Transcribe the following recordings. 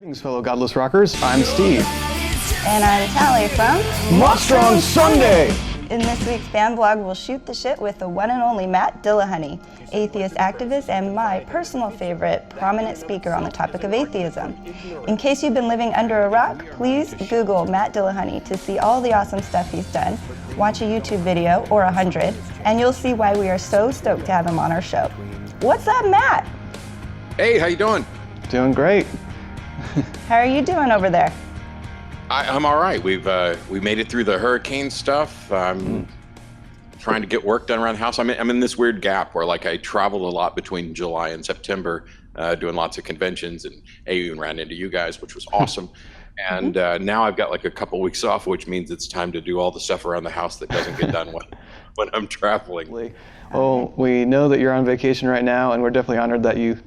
Greetings, fellow Godless Rockers. I'm Steve. And I'm Tally from Monster on Sunday! In this week's fan vlog, we'll shoot the shit with the one and only Matt Dillahunty, atheist activist and my personal favorite prominent speaker on the topic of atheism. In case you've been living under a rock, please Google Matt Dillahunty to see all the awesome stuff he's done. Watch a YouTube video, or 100, and you'll see why we are so stoked to have him on our show. What's up, Matt? Hey, how you doing? Doing great. How are you doing over there? I'm all right. We made it through the hurricane stuff. I'm trying to get work done around the house. I'm in this weird gap where I traveled a lot between July and September, doing lots of conventions, and I even ran into you guys, which was awesome. And now I've got a couple weeks off, which means it's time to do all the stuff around the house that doesn't get done when I'm traveling. Well, we know that you're on vacation right now, and we're definitely honored that you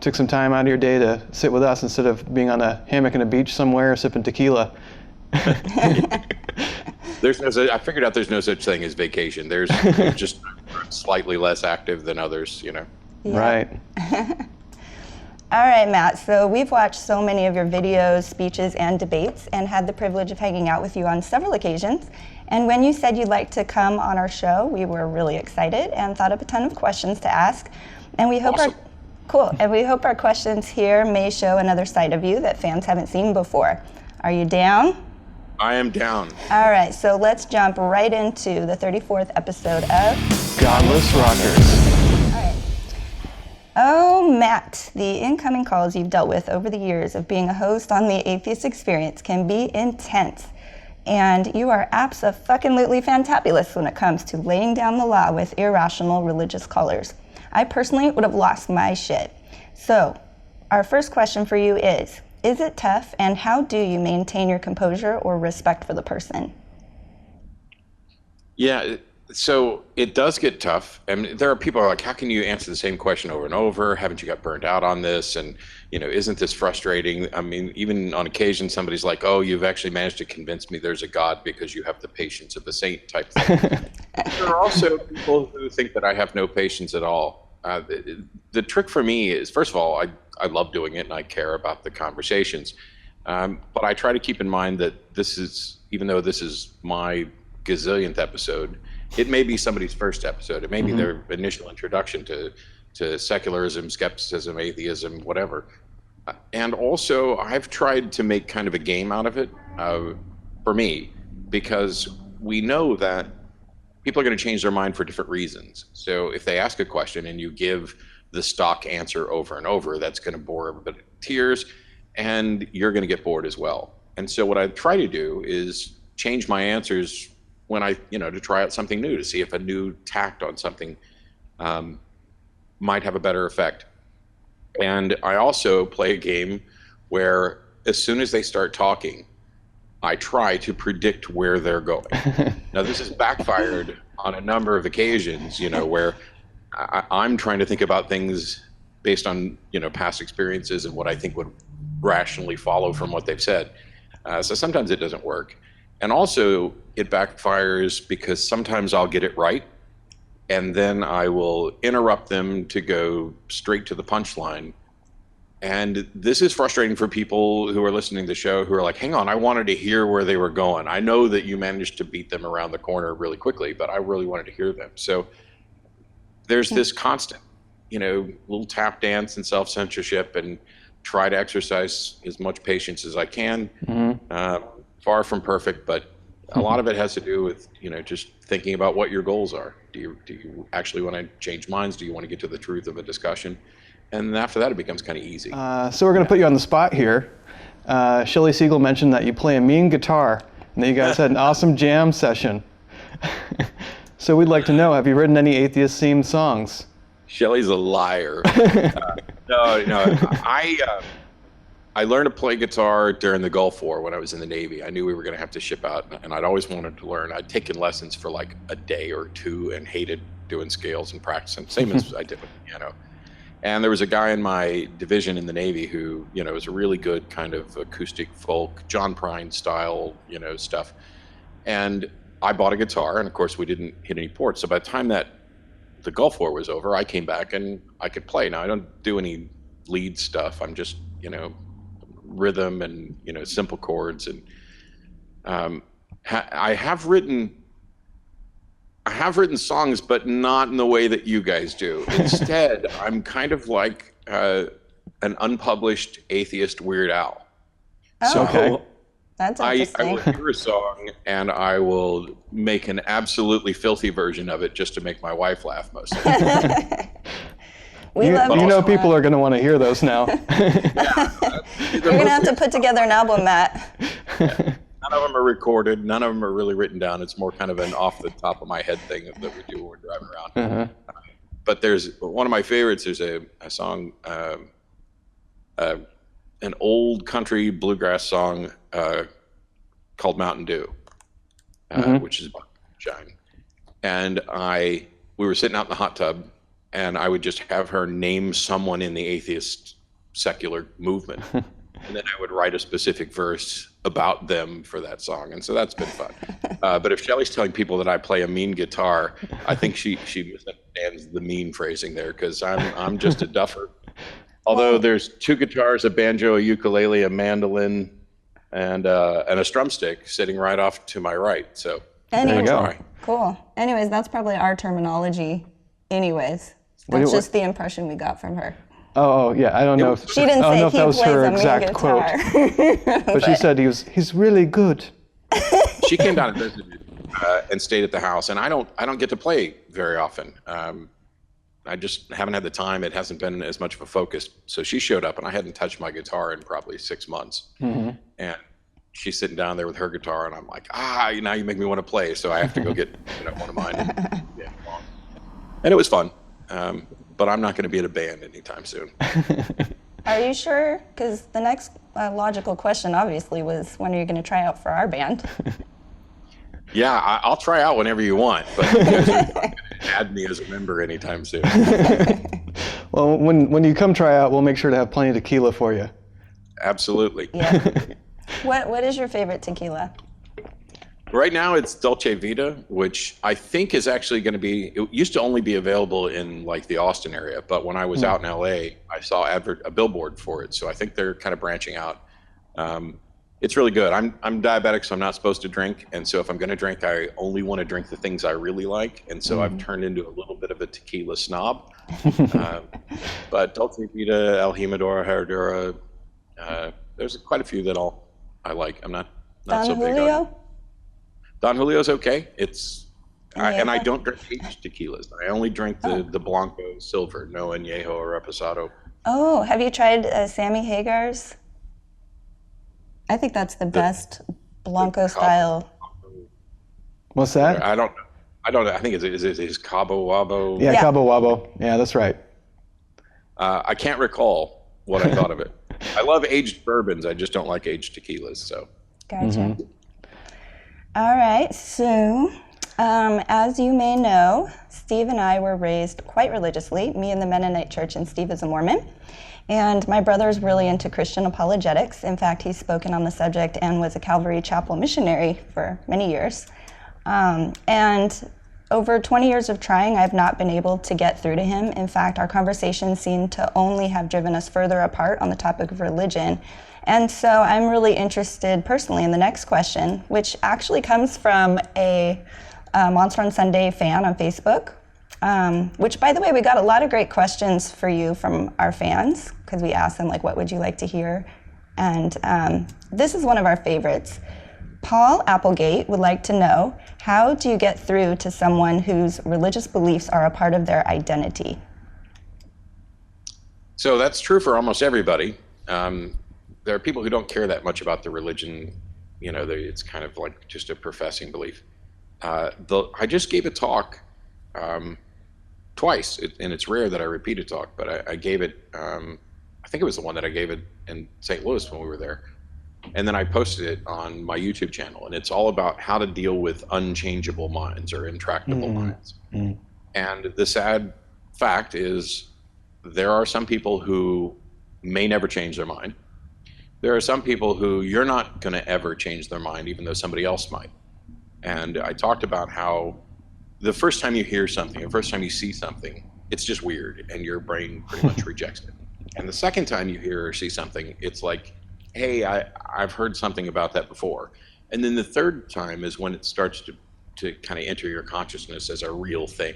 took some time out of your day to sit with us instead of being on a hammock on a beach somewhere sipping tequila. I figured out there's no such thing as vacation. There's just slightly less active than others, Yeah. Right. All right, Matt, so we've watched so many of your videos, speeches, and debates, and had the privilege of hanging out with you on several occasions. And when you said you'd like to come on our show, we were really excited and thought of a ton of questions to ask. And we hope awesome. And we hope our questions here may show another side of you that fans haven't seen before. Are you down? I am down. All right, so let's jump right into the 34th episode of Godless Rockers. All right. Oh, Matt, the incoming calls you've dealt with over the years of being a host on the Atheist Experience can be intense. And you are abso-fucking-lutely fantabulous when it comes to laying down the law with irrational religious colors. I personally would have lost my shit. So, our first question for you is it tough, and how do you maintain your composure or respect for the person? Yeah, so it does get tough. And there are people who are like, how can you answer the same question over and over? Haven't you got burnt out on this? And, isn't this frustrating? I mean, even on occasion, somebody's like, oh, you've actually managed to convince me there's a God because you have the patience of a saint type thing. There are also people who think that I have no patience at all. The trick for me is, first of all, I love doing it and I care about the conversations. But I try to keep in mind that even though this is my gazillionth episode, it may be somebody's first episode. It may be their initial introduction to secularism, skepticism, atheism, whatever. And also, I've tried to make kind of a game out of it for me, because we know that people are going to change their mind for different reasons. So if they ask a question and you give the stock answer over and over, that's going to bore everybody to tears, and you're going to get bored as well. And so what I try to do is change my answers when to try out something new, to see if a new tact on something might have a better effect. And I also play a game where as soon as they start talking, I try to predict where they're going. Now, this has backfired on a number of occasions, where I'm trying to think about things based on, past experiences and what I think would rationally follow from what they've said. So sometimes it doesn't work. And also, it backfires because sometimes I'll get it right, and then I will interrupt them to go straight to the punchline. And this is frustrating for people who are listening to the show who are like, hang on, I wanted to hear where they were going. I know that you managed to beat them around the corner really quickly, but I really wanted to hear them. So there's this constant, little tap dance and self-censorship, and try to exercise as much patience as I can. Far from perfect, but a lot of it has to do with, just thinking about what your goals are. Do you actually want to change minds? Do you want to get to the truth of a discussion? And after that, it becomes kind of easy. So we're going to put you on the spot here. Shelley Siegel mentioned that you play a mean guitar, and that you guys had an awesome jam session. So we'd like to know, have you written any atheist-themed songs? Shelley's a liar. No. I learned to play guitar during the Gulf War when I was in the Navy. I knew we were going to have to ship out, and I'd always wanted to learn. I'd taken lessons for a day or two and hated doing scales and practicing, same as I did with piano. And there was a guy in my division in the Navy who, was a really good kind of acoustic folk, John Prine style, stuff. And I bought a guitar, and of course we didn't hit any ports. So by the time that the Gulf War was over, I came back and I could play. Now I don't do any lead stuff. I'm just, rhythm and, you know, simple chords. And I have written songs, but not in the way that you guys do. Instead, I'm kind of like an unpublished atheist Weird Al. Oh, So okay. That's I interesting. will hear a song and I will make an absolutely filthy version of it just to make my wife laugh most of the time. We You, love you know it. people are going to want to hear those now. You're gonna have to put together an album, Matt. None of them are recorded. None of them are really written down. It's more kind of an off the top of my head thing that we do when we're driving around. Uh-huh. But there's one of my favorites. There's a song, an old country bluegrass song called Mountain Dew, which is about shine. And we were sitting out in the hot tub, and I would just have her name someone in the atheist secular movement. And then I would write a specific verse about them for that song. And so that's been fun. But if Shelley's telling people that I play a mean guitar, I think she misunderstands the mean phrasing there, because I'm just a duffer. Although there's 2 guitars, a banjo, a ukulele, a mandolin, and a strum stick sitting right off to my right. So There you go. try. Cool. Anyways, that's probably our terminology. Anyways, What that's do you- just the impression we got from her. Oh, yeah. I don't know if She didn't I don't say know if he that was plays her a mean exact quote, guitar. but she said he's really good. She came down and visited and stayed at the house, and I don't get to play very often. I just haven't had the time. It hasn't been as much of a focus. So she showed up, and I hadn't touched my guitar in probably 6 months. And she's sitting down there with her guitar, and I'm like, now you make me want to play. So I have to go get one of mine. And it was fun. But I'm not going to be in a band anytime soon. Are you sure? Because the next logical question, obviously, was when are you going to try out for our band? Yeah, I'll try out whenever you want, but you guys are not going to add me as a member anytime soon. Well, when you come try out, we'll make sure to have plenty of tequila for you. Absolutely. Yeah. What is your favorite tequila? Right now it's Dolce Vita, which I think is actually going to be, it used to only be available in like the Austin area, but when I was out in LA, I saw a billboard for it. So I think they're kind of branching out. It's really good. I'm diabetic, so I'm not supposed to drink. And so if I'm going to drink, I only want to drink the things I really like. And so I've turned into a little bit of a tequila snob. But Dolce Vita, El Jimador, Herradura, there's quite a few that I like. I'm not Don so big on it. Julio? Don Julio's okay. And I Añejo? don't drink aged tequilas. I only drink the Blanco Silver, no Añejo or Reposado. Oh, have you tried Sammy Hagar's? I think that's the best Blanco style. What's that? I don't know. I think it's Cabo Wabo. Yeah, Yeah. Cabo Wabo. Yeah, that's right. I can't recall what I thought of it. I love aged bourbons. I just don't like aged tequilas. So Gotcha. All right, so as you may know, Steve and I were raised quite religiously, me in the Mennonite Church and Steve is a Mormon. And my brother's really into Christian apologetics. In fact, he's spoken on the subject and was a Calvary Chapel missionary for many years. And over 20 years of trying, I've not been able to get through to him. In fact, our conversations seem to only have driven us further apart on the topic of religion. And so I'm really interested personally in the next question, which actually comes from a Monster on Sunday fan on Facebook, which, by the way, we got a lot of great questions for you from our fans because we asked them, like, what would you like to hear? And this is one of our favorites. Paul Applegate would like to know, how do you get through to someone whose religious beliefs are a part of their identity? So that's true for almost everybody. There are people who don't care that much about the religion. It's kind of like just a professing belief. I just gave a talk twice, and it's rare that I repeat a talk, but I gave it, I think it was the one that I gave it in St. Louis when we were there. And then I posted it on my YouTube channel, and it's all about how to deal with unchangeable minds or intractable minds. And the sad fact is there are some people who may never change their mind. There are some people who you're not going to ever change their mind, even though somebody else might. And I talked about how the first time you hear something, the first time you see something, it's just weird, and your brain pretty much rejects it. And the second time you hear or see something, it's like hey, I've heard something about that before. And then the third time is when it starts to kind of enter your consciousness as a real thing.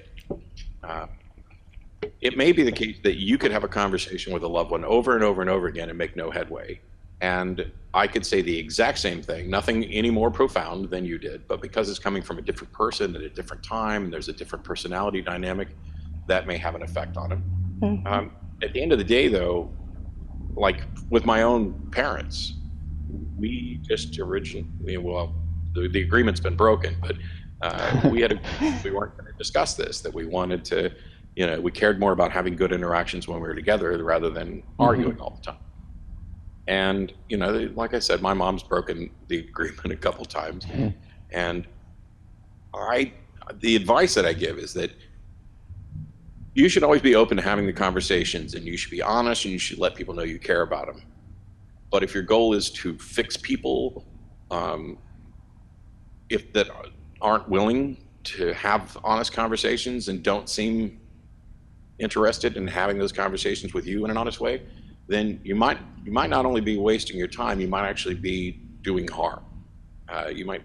It may be the case that you could have a conversation with a loved one over and over and over again and make no headway. And I could say the exact same thing, nothing any more profound than you did, but because it's coming from a different person at a different time, and there's a different personality dynamic, that may have an effect on him. Mm-hmm. At the end of the day, though, like with my own parents, we just originally, well, the agreement's been broken, but we weren't going to discuss this, that we wanted to, we cared more about having good interactions when we were together rather than arguing all the time. And, like I said, my mom's broken the agreement a couple times. Mm-hmm. And the advice that I give is that you should always be open to having the conversations, and you should be honest, and you should let people know you care about them. But if your goal is to fix people, if that aren't willing to have honest conversations and don't seem interested in having those conversations with you in an honest way, then you might not only be wasting your time, you might actually be doing harm. You might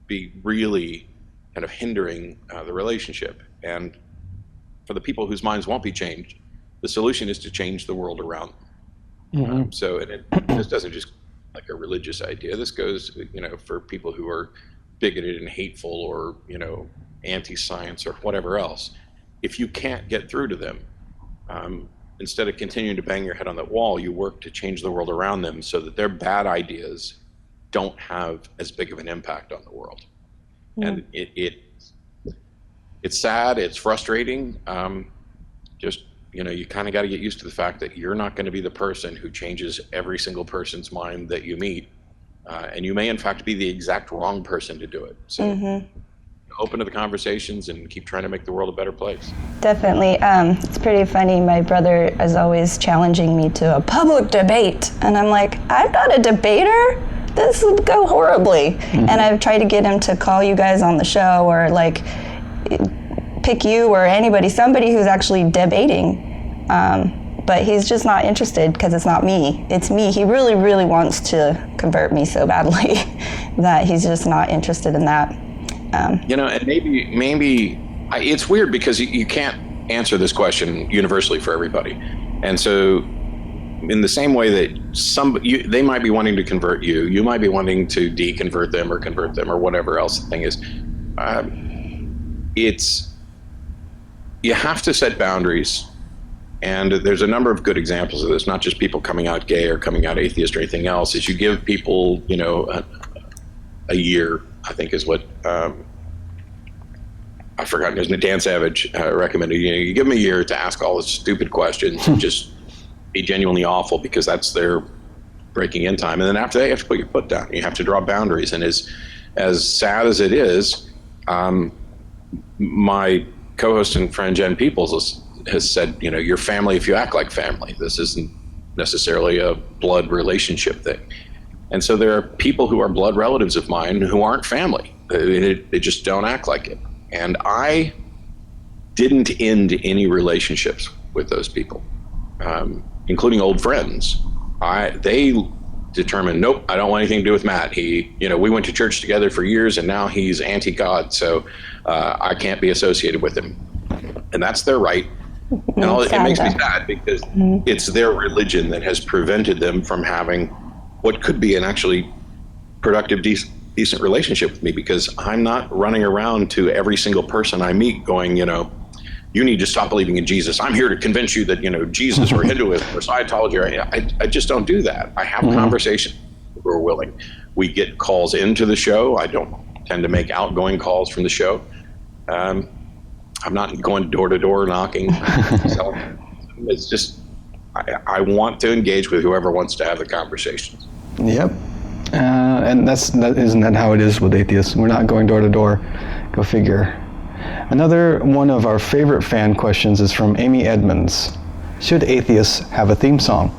be really kind of hindering the relationship. And for the people whose minds won't be changed, the solution is to change the world around them. This doesn't just like a religious idea. This goes, for people who are bigoted and hateful or, anti-science or whatever else. If you can't get through to them, instead of continuing to bang your head on that wall, you work to change the world around them so that their bad ideas don't have as big of an impact on the world. Yeah. And it's sad, it's frustrating. You kind of got to get used to the fact that you're not going to be the person who changes every single person's mind that you meet. And you may in fact be the exact wrong person to do it. So open to the conversations and keep trying to make the world a better place. Definitely. It's pretty funny. My brother is always challenging me to a public debate. And I'm like, I'm not a debater. This would go horribly. Mm-hmm. And I've tried to get him to call you guys on the show or like pick you or somebody who's actually debating. But he's just not interested because it's not me. It's me. He really, really wants to convert me so badly that he's just not interested in that. And maybe it's weird because you can't answer this question universally for everybody. And so in the same way that they might be wanting to convert you, you might be wanting to deconvert them or convert them or whatever else the thing is. You have to set boundaries. And there's a number of good examples of this, not just people coming out gay or coming out atheist or anything else, is you give people, a year, I think is what I forgot. Dan Savage recommended. You give them a year to ask all the stupid questions and just be genuinely awful because that's their breaking in time. And then after that, you have to put your foot down. You have to draw boundaries. And as sad as it is, my co-host and friend Jen Peoples has said, you're family if you act like family. This isn't necessarily a blood relationship thing. And so there are people who are blood relatives of mine who aren't family. They just don't act like it. And I didn't end any relationships with those people, including old friends. They determined, nope, I don't want anything to do with Matt. We went to church together for years and now he's anti-God, so I can't be associated with him. And that's their right. And it makes me sad because it's their religion that has prevented them from having what could be an actually productive, decent relationship with me, because I'm not running around to every single person I meet going, you need to stop believing in Jesus. I'm here to convince you that, Jesus or Hinduism or Scientology, I just don't do that. I have conversations who are willing. We get calls into the show. I don't tend to make outgoing calls from the show. I'm not going door to door knocking. It's just, I want to engage with whoever wants to have the conversations. Yep. And isn't that how it is with atheists? We're not going door to door. Go figure. Another one of our favorite fan questions is from Amy Edmonds. Should atheists have a theme song?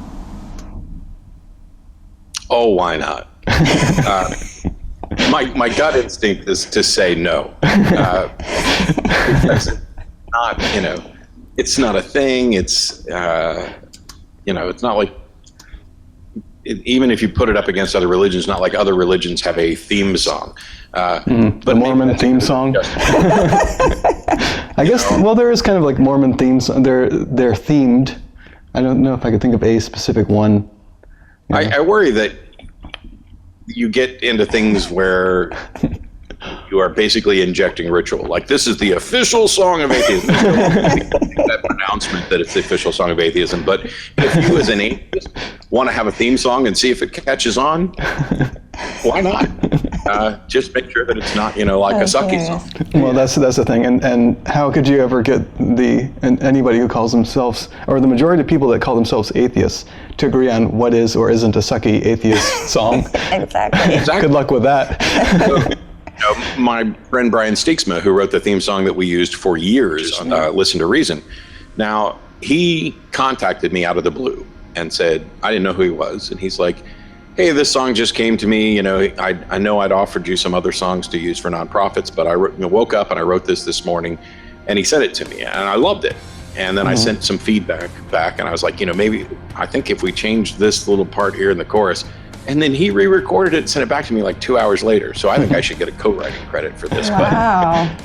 Oh, why not? My gut instinct is to say no. Because it's not a thing. It's not like even if you put it up against other religions, not like other religions have a theme song. But the Mormon theme song. I guess. Well, there is kind of like Mormon themes. They're themed. I don't know if I could think of a specific one. I worry that you get into things where you are basically injecting ritual. Like, this is the official song of atheism. That pronouncement that it's the official song of atheism. But if you as an atheist want to have a theme song and see if it catches on, why not? Just make sure that it's not, like a sucky song. Well, that's the thing. And how could you ever get anybody who calls themselves, or the majority of people that call themselves atheists, to agree on what is or isn't a sucky atheist song? Exactly. Good luck with that. My friend Brian Steeksma, who wrote the theme song that we used for years on Listen to Reason. Now, he contacted me out of the blue and said, I didn't know who he was. And he's like, hey, this song just came to me. I know I'd offered you some other songs to use for nonprofits, but I woke up and I wrote this morning. And he sent it to me, and I loved it. And then I sent some feedback back, and I was like, maybe I think if we change this little part here in the chorus. And then he re-recorded it and sent it back to me like 2 hours later. So I think I should get a co-writing credit for this. Wow.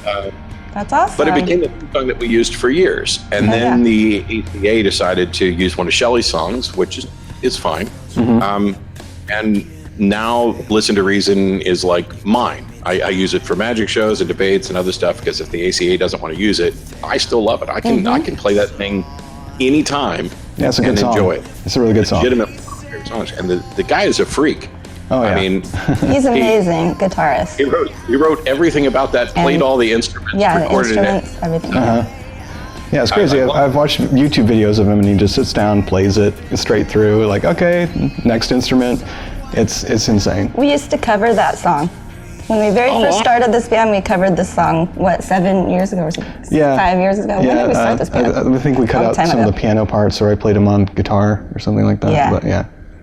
That's awesome. But it became the theme song that we used for years. And then the ACA decided to use one of Shelley's songs, which is fine. And now Listen to Reason is like mine. I use it for magic shows and debates and other stuff, because if the ACA doesn't want to use it, I still love it. I can play that thing anytime it's a good song. Enjoy it. It's a really good song. Legitimate songs. And the guy is a freak. Oh, yeah. I mean, he's amazing guitarist. He wrote everything about that, played all the instruments, recorded instruments, everything. Yeah, it's crazy. I've watched YouTube videos of him, and he just sits down, plays it straight through. Like, okay, next instrument. It's insane. We used to cover that song. When we first started this band, we covered this song, 7 years ago or 5 years ago? When did we start this band? I think we cut out some of the piano parts, or I played them on guitar or something like that. Yeah. But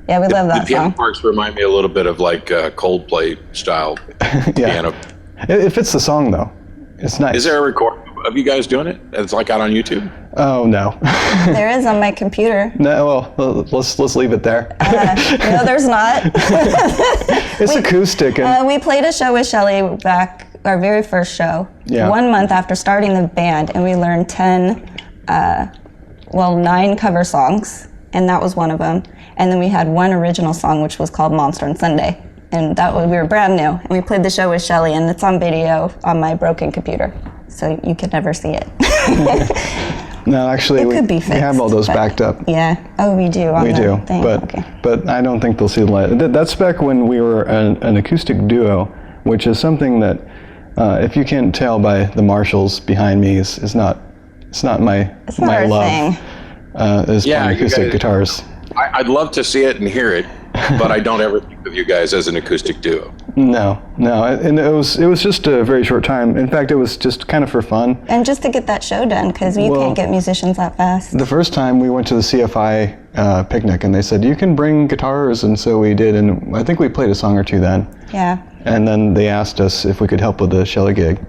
Yeah, we love that the piano song. parts remind me a little bit of like Coldplay style piano. It fits the song, though. It's nice. Is there a recording of you guys doing it? It's like out on YouTube? Oh, no. There is on my computer. No, well, let's leave it there. No, there's not. It's acoustic. And we played a show with Shelley back, our very first show, 1 month after starting the band, and we learned 9 cover songs, and that was one of them. And then we had one original song, which was called Monster on Sunday. And we were brand new. And we played the show with Shelley, and it's on video on my broken computer. So you could never see it. No, actually, we have all those backed up. Yeah. Oh, we do. We do. But I don't think they'll see the light. That's back when we were an acoustic duo, which is something that, if you can't tell by the Marshalls behind me, is not my love. Is playing acoustic guitars. I'd love to see it and hear it, but I don't ever think of you guys as an acoustic duo. No, and it was just a very short time. In fact, it was just kind of for fun. And just to get that show done, because you can't get musicians that fast. The first time we went to the CFI picnic, and they said, you can bring guitars, and so we did, and I think we played a song or two then. Yeah. And then they asked us if we could help with the Shelley gig.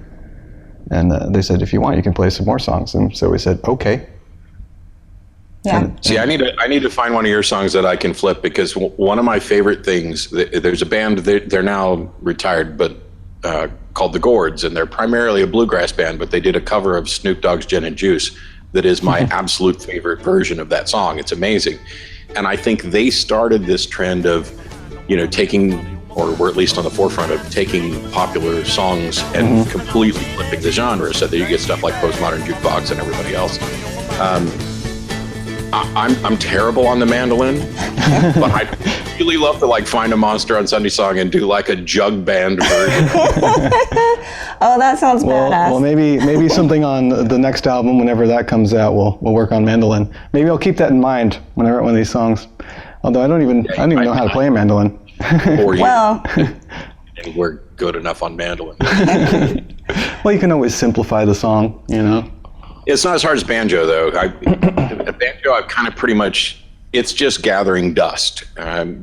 And they said, if you want, you can play some more songs. And so we said, okay. Yeah. See, I need to find one of your songs that I can flip, because one of my favorite things, there's a band, they're now retired, but called the Gourds, and they're primarily a bluegrass band, but they did a cover of Snoop Dogg's Gin and Juice that is my absolute favorite version of that song. It's amazing. And I think they started this trend of, taking, or were at least on the forefront of taking popular songs and completely flipping the genre, so that you get stuff like Postmodern Jukebox and everybody else. I'm terrible on the mandolin, but I'd really love to find a Monster on Sunday song and do a jug band version. Oh, that sounds badass. Well, maybe something on the next album, whenever that comes out, we'll work on mandolin. Maybe I'll keep that in mind when I write one of these songs. Although I don't even know how to play a mandolin. Well, and we're good enough on mandolin. Well, you can always simplify the song, It's not as hard as banjo, though. Banjo, I've kind of pretty much, it's just gathering dust,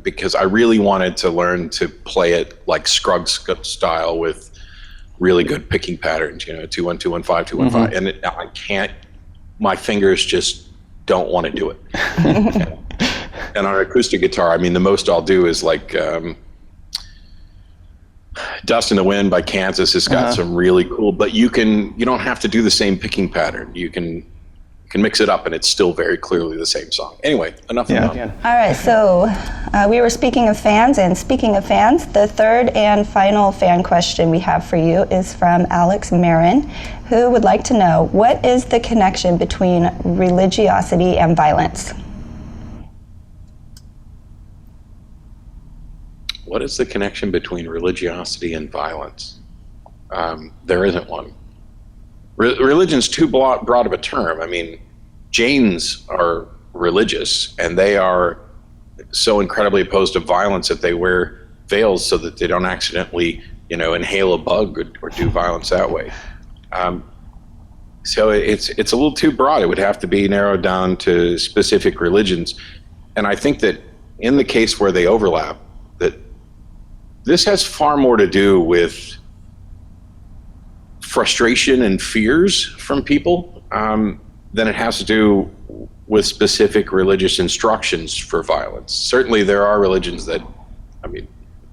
because I really wanted to learn to play it like Scruggs style with really good picking patterns, 2-1-2-1-5, 2-1-5, and I can't. My fingers just don't want to do it. And on an acoustic guitar, I mean, the most I'll do is like Dust in the Wind by Kansas has got some really cool, but you don't have to do the same picking pattern. You can mix it up and it's still very clearly the same song. Anyway, enough about it. All right, so we were speaking of fans, and speaking of fans, the third and final fan question we have for you is from Alex Marin, who would like to know, what is the connection between religiosity and violence? What is the connection between religiosity and violence? There isn't one. Religion's too broad of a term. I mean, Jains are religious, and they are so incredibly opposed to violence that they wear veils so that they don't accidentally, inhale a bug or do violence that way. So it's a little too broad. It would have to be narrowed down to specific religions. And I think that in the case where they overlap, that this has far more to do with frustration and fears from people than it has to do with specific religious instructions for violence. Certainly there are religions that,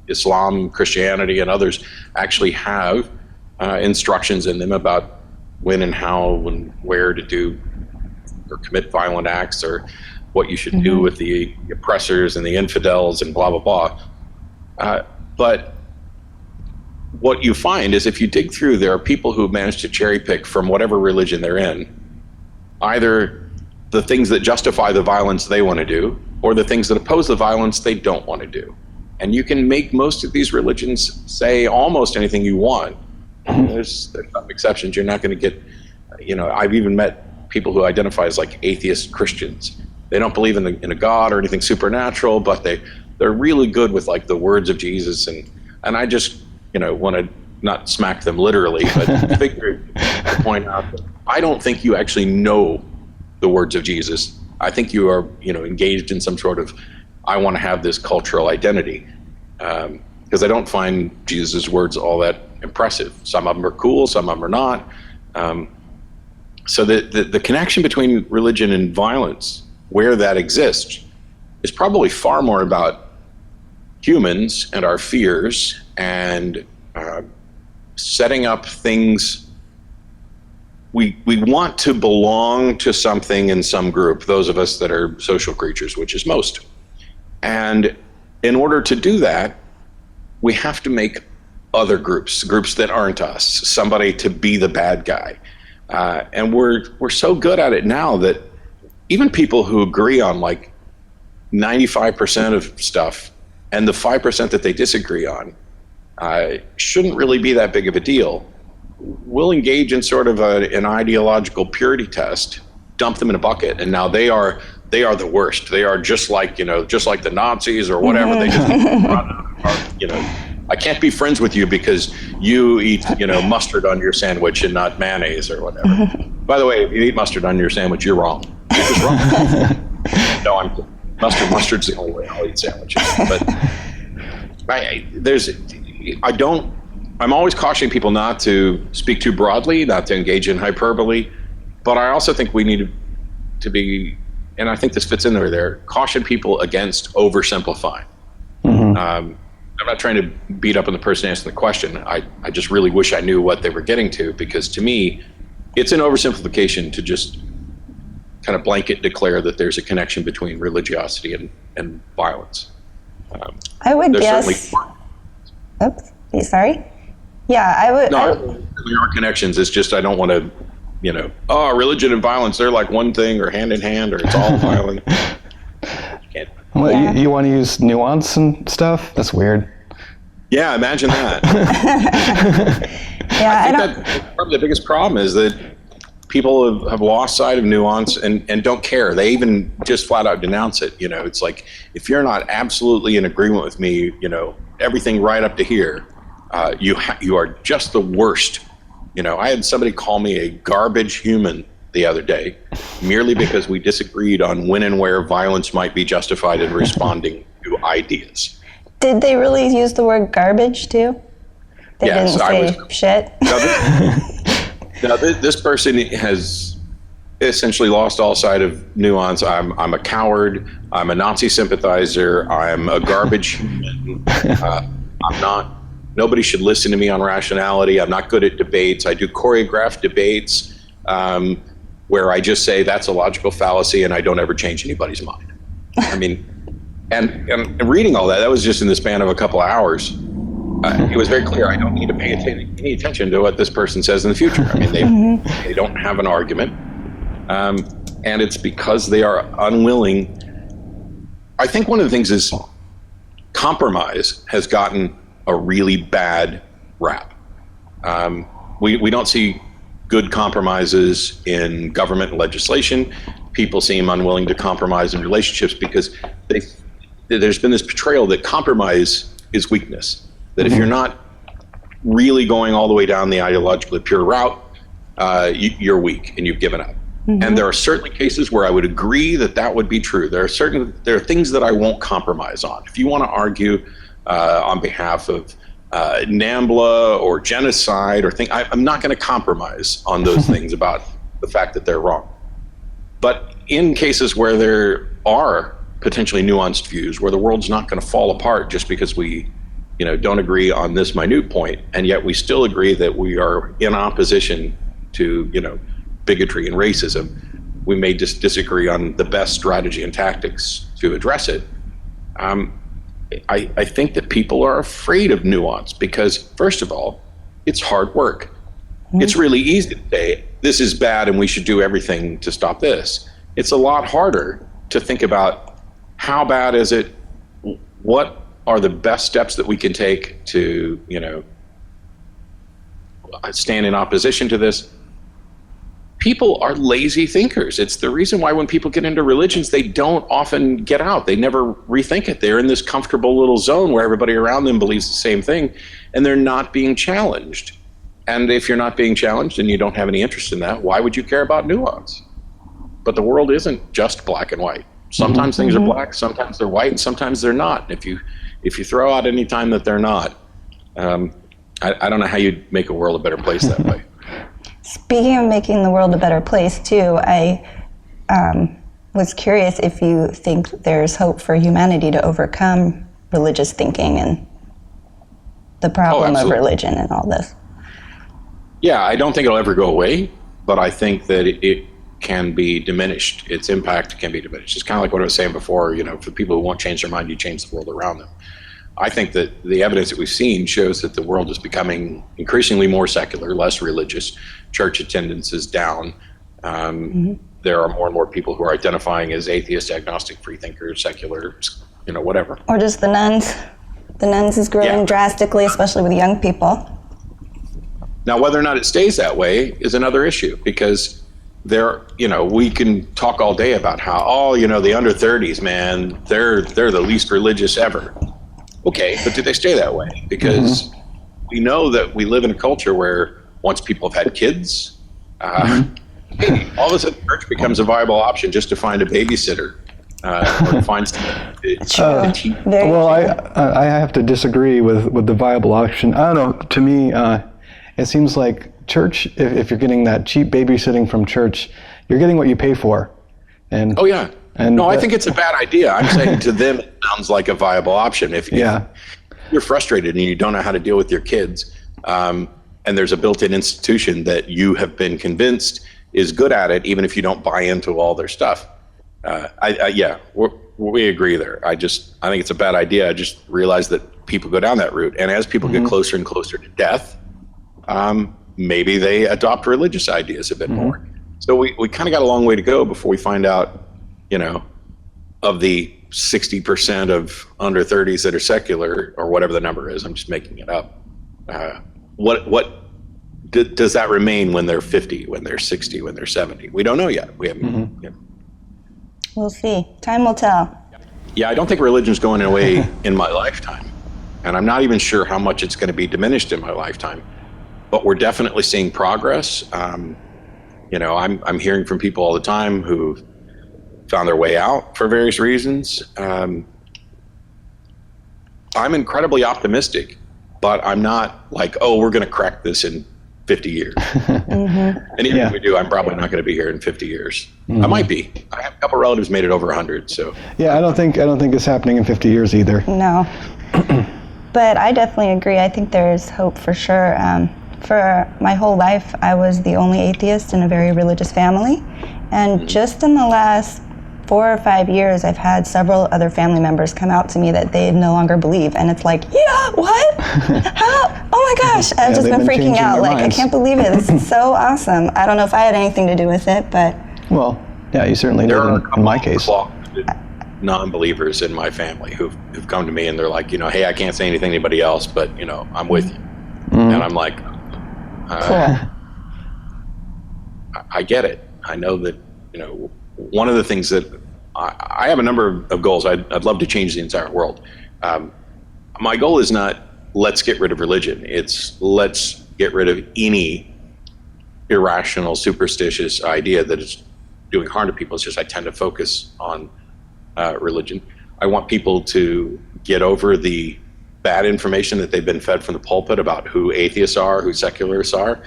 Islam, Christianity, and others actually have instructions in them about when and how and where to do or commit violent acts, or what you should do with the oppressors and the infidels and blah, blah, blah. But what you find is if you dig through, there are people who manage to cherry pick from whatever religion they're in, either the things that justify the violence they want to do, or the things that oppose the violence they don't want to do. And you can make most of these religions say almost anything you want. There's some exceptions. You're not going to get, I've even met people who identify as like atheist Christians. They don't believe in a God or anything supernatural, but they're really good with like the words of Jesus. And I just, want to not smack them literally, but figure to point out that I don't think you actually know the words of Jesus. I think you are, engaged in some sort of, I want to have this cultural identity, because I don't find Jesus' words all that impressive. Some of them are cool, some of them are not. So the connection between religion and violence, where that exists, is probably far more about humans and our fears and setting up things. We want to belong to something in some group, those of us that are social creatures, which is most. And in order to do that, we have to make other groups that aren't us, somebody to be the bad guy. And we're so good at it now that even people who agree on like 95% of stuff, and the 5% that they disagree on shouldn't really be that big of a deal. We'll engage in sort of an ideological purity test, dump them in a bucket, and now they are the worst. They are just like the Nazis or whatever. They just I can't be friends with you because you eat mustard on your sandwich and not mayonnaise or whatever. By the way, if you eat mustard on your sandwich, you're wrong. You're just wrong. No, I'm kidding. Mustard's the only way I'll eat sandwiches. But I'm always cautioning people not to speak too broadly, not to engage in hyperbole. But I also think we need to be, and I think this fits in there, caution people against oversimplifying. I'm not trying to beat up on the person asking the question. I just really wish I knew what they were getting to, because to me, it's an oversimplification to just kind of blanket declare that there's a connection between religiosity and violence. I would guess. Oops, sorry. Yeah, I would. No, there are connections. It's just I don't want to, religion and violence, they're like one thing or hand in hand, or it's all violent. Well, yeah. you want to use nuance and stuff? That's weird. Yeah, imagine that. Yeah, I think that probably the biggest problem is that people have lost sight of nuance and don't care. They even just flat out denounce it. It's like, if you're not absolutely in agreement with me, everything right up to here, you are just the worst. I had somebody call me a garbage human the other day, merely because we disagreed on when and where violence might be justified in responding to ideas. Did they really use the word garbage too? They didn't say shit? Now this person has essentially lost all sight of nuance. I'm a coward. I'm a Nazi sympathizer. I'm a garbage human. I'm not. Nobody should listen to me on rationality. I'm not good at debates. I do choreographed debates where I just say that's a logical fallacy, and I don't ever change anybody's mind. I mean, and reading all that, that was just in the span of a couple of hours. It was very clear I don't need to pay any attention to what this person says in the future. I mean, they don't have an argument. And it's because they are unwilling. I think one of the things is compromise has gotten a really bad rap. We don't see good compromises in government and legislation. People seem unwilling to compromise in relationships because there's been this portrayal that compromise is weakness. That if you're not really going all the way down the ideologically pure route, you're weak and you've given up. And there are certainly cases where I would agree that would be true. There are things that I won't compromise on. If you want to argue on behalf of NAMBLA or genocide or I'm not going to compromise on those things about the fact that they're wrong. But in cases where there are potentially nuanced views, where the world's not going to fall apart just because we don't agree on this minute point, and yet we still agree that we are in opposition to bigotry and racism, we may just disagree on the best strategy and tactics to address it. I think that people are afraid of nuance because, first of all, it's hard work. It's really easy to say, this is bad and we should do everything to stop this. It's a lot harder to think about how bad is it, what are the best steps that we can take to, stand in opposition to this. People are lazy thinkers. It's the reason why when people get into religions, they don't often get out. They never rethink it. They're in this comfortable little zone where everybody around them believes the same thing, and they're not being challenged. And if you're not being challenged and you don't have any interest in that, why would you care about nuance? But the world isn't just black and white. Sometimes things are black, sometimes they're white, and sometimes they're not. If you throw out any time that they're not, I don't know how you'd make a world a better place that way. Speaking of making the world a better place, too, I was curious if you think there's hope for humanity to overcome religious thinking and the problem of religion and all this. Yeah, I don't think it'll ever go away, but I think that it can be diminished. Its impact can be diminished. It's kind of like what I was saying before, for people who won't change their mind, you change the world around them. I think that the evidence that we've seen shows that the world is becoming increasingly more secular, less religious. Church attendance is down. There are more and more people who are identifying as atheist, agnostic, freethinkers, secular, whatever. Or just the nuns. The nuns is growing drastically, especially with young people. Now, whether or not it stays that way is another issue, because we can talk all day about how, the under 30s, man, they're the least religious ever. Okay, but do they stay that way? Because we know that we live in a culture where once people have had kids, hey, all of a sudden church becomes a viable option just to find a babysitter or to find to teach. Well, I have to disagree with the viable option. I don't know. To me, it seems like church, if you're getting that cheap babysitting from church, you're getting what you pay for. And I think it's a bad idea. I'm saying to them, it sounds like a viable option. If you're frustrated and you don't know how to deal with your kids, and there's a built-in institution that you have been convinced is good at it, even if you don't buy into all their stuff. We agree there. I think it's a bad idea. I just realized that people go down that route. And as people get closer and closer to death, maybe they adopt religious ideas a bit more. So we kind of got a long way to go before we find out, of the 60% of under 30s that are secular, or whatever the number is, I'm just making it up. Does that remain when they're 50, when they're 60, when they're 70? We don't know yet. We haven't. We'll see. Time will tell. Yeah, I don't think religion's going away in my lifetime. And I'm not even sure how much it's going to be diminished in my lifetime. But we're definitely seeing progress. I'm hearing from people all the time who found their way out for various reasons. I'm incredibly optimistic, but I'm not like, we're going to crack this in 50 years. And even if we do, I'm probably not going to be here in 50 years. I might be. I have a couple relatives made it over 100. So yeah, I don't think it's happening in 50 years either. No. But I definitely agree. I think there's hope for sure. For my whole life, I was the only atheist in a very religious family. And just in the last 4 or 5 years, I've had several other family members come out to me that they no longer believe. And it's like, yeah, what? How? Oh my gosh. I've just been freaking out. Like, I can't believe it. This is so awesome. I don't know if I had anything to do with it, but. Well, yeah, you certainly did in my case. Non-believers in my family who've come to me and they're like, hey, I can't say anything to anybody else, but, I'm with you. And I'm like, cool. I get it. I know that, one of the things that I have a number of goals. I'd love to change the entire world. My goal is not let's get rid of religion. It's let's get rid of any irrational, superstitious idea that is doing harm to people. It's just I tend to focus on religion. I want people to get over the bad information that they've been fed from the pulpit about who atheists are, who secularists are.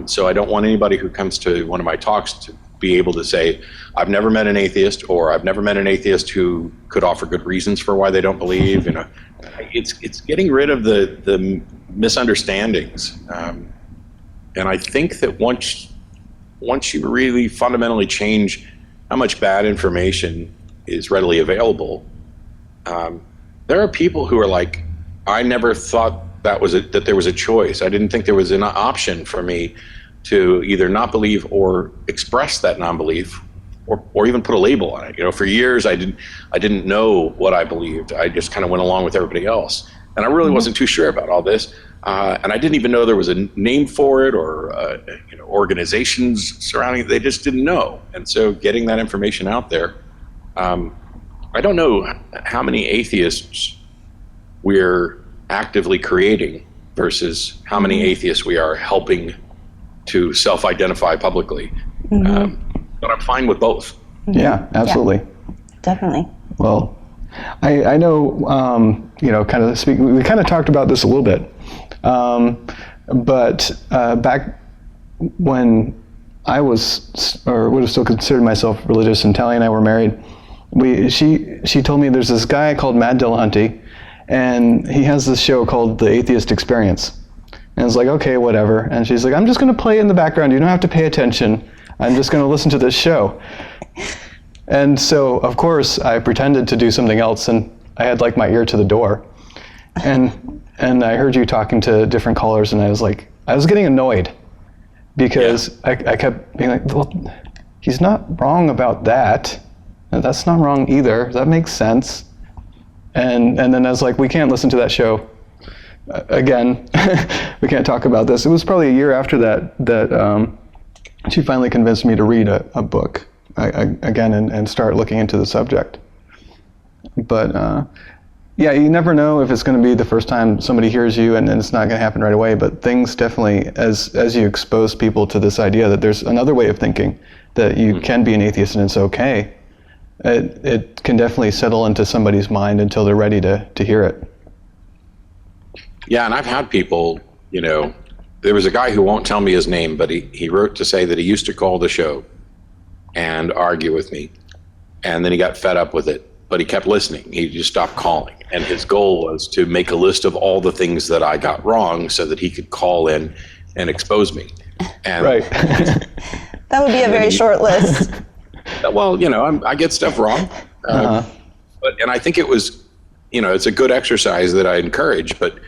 So I don't want anybody who comes to one of my talks to be able to say, I've never met an atheist, or I've never met an atheist who could offer good reasons for why they don't believe. It's getting rid of the misunderstandings. And I think that once you really fundamentally change how much bad information is readily available, there are people who are like, I never thought that there was a choice. I didn't think there was an option for me to either not believe or express that non-belief, or even put a label on it. For years I didn't know what I believed. I just kind of went along with everybody else, and I really wasn't too sure about all this. And I didn't even know there was a name for it, or organizations surrounding it. They just didn't know. And so getting that information out there, I don't know how many atheists we're actively creating versus how many atheists we are helping to self-identify publicly. But I'm fine with both. Yeah, absolutely. Yeah, definitely. Well, I know, kind of speaking, we kind of talked about this a little bit, but back when I was, or would have still considered myself religious, and Tally and I were married, she told me there's this guy called Matt Dillahunty, and he has this show called the Atheist Experience. And I was like, okay, whatever. And she's like, I'm just going to play in the background. You don't have to pay attention. I'm just going to listen to this show. And so, of course, I pretended to do something else, and I had like my ear to the door. And I heard you talking to different callers, and I was getting annoyed because I kept being like, well, he's not wrong about that. That's not wrong either. That makes sense. And then I was like, we can't listen to that show again. We can't talk about this. It was probably a year after that she finally convinced me to read a book again and start looking into the subject. But yeah, you never know if it's going to be the first time somebody hears you, and it's not going to happen right away. But things definitely, as you expose people to this idea that there's another way of thinking, that you can be an atheist and it's okay, it can definitely settle into somebody's mind until they're ready to hear it. Yeah, and I've had people, there was a guy who won't tell me his name, but he wrote to say that he used to call the show and argue with me, and then he got fed up with it, but he kept listening. He just stopped calling, and his goal was to make a list of all the things that I got wrong so that he could call in and expose me. And right. That would be a very short list. Well, I get stuff wrong, and I think it was, it's a good exercise that I encourage, but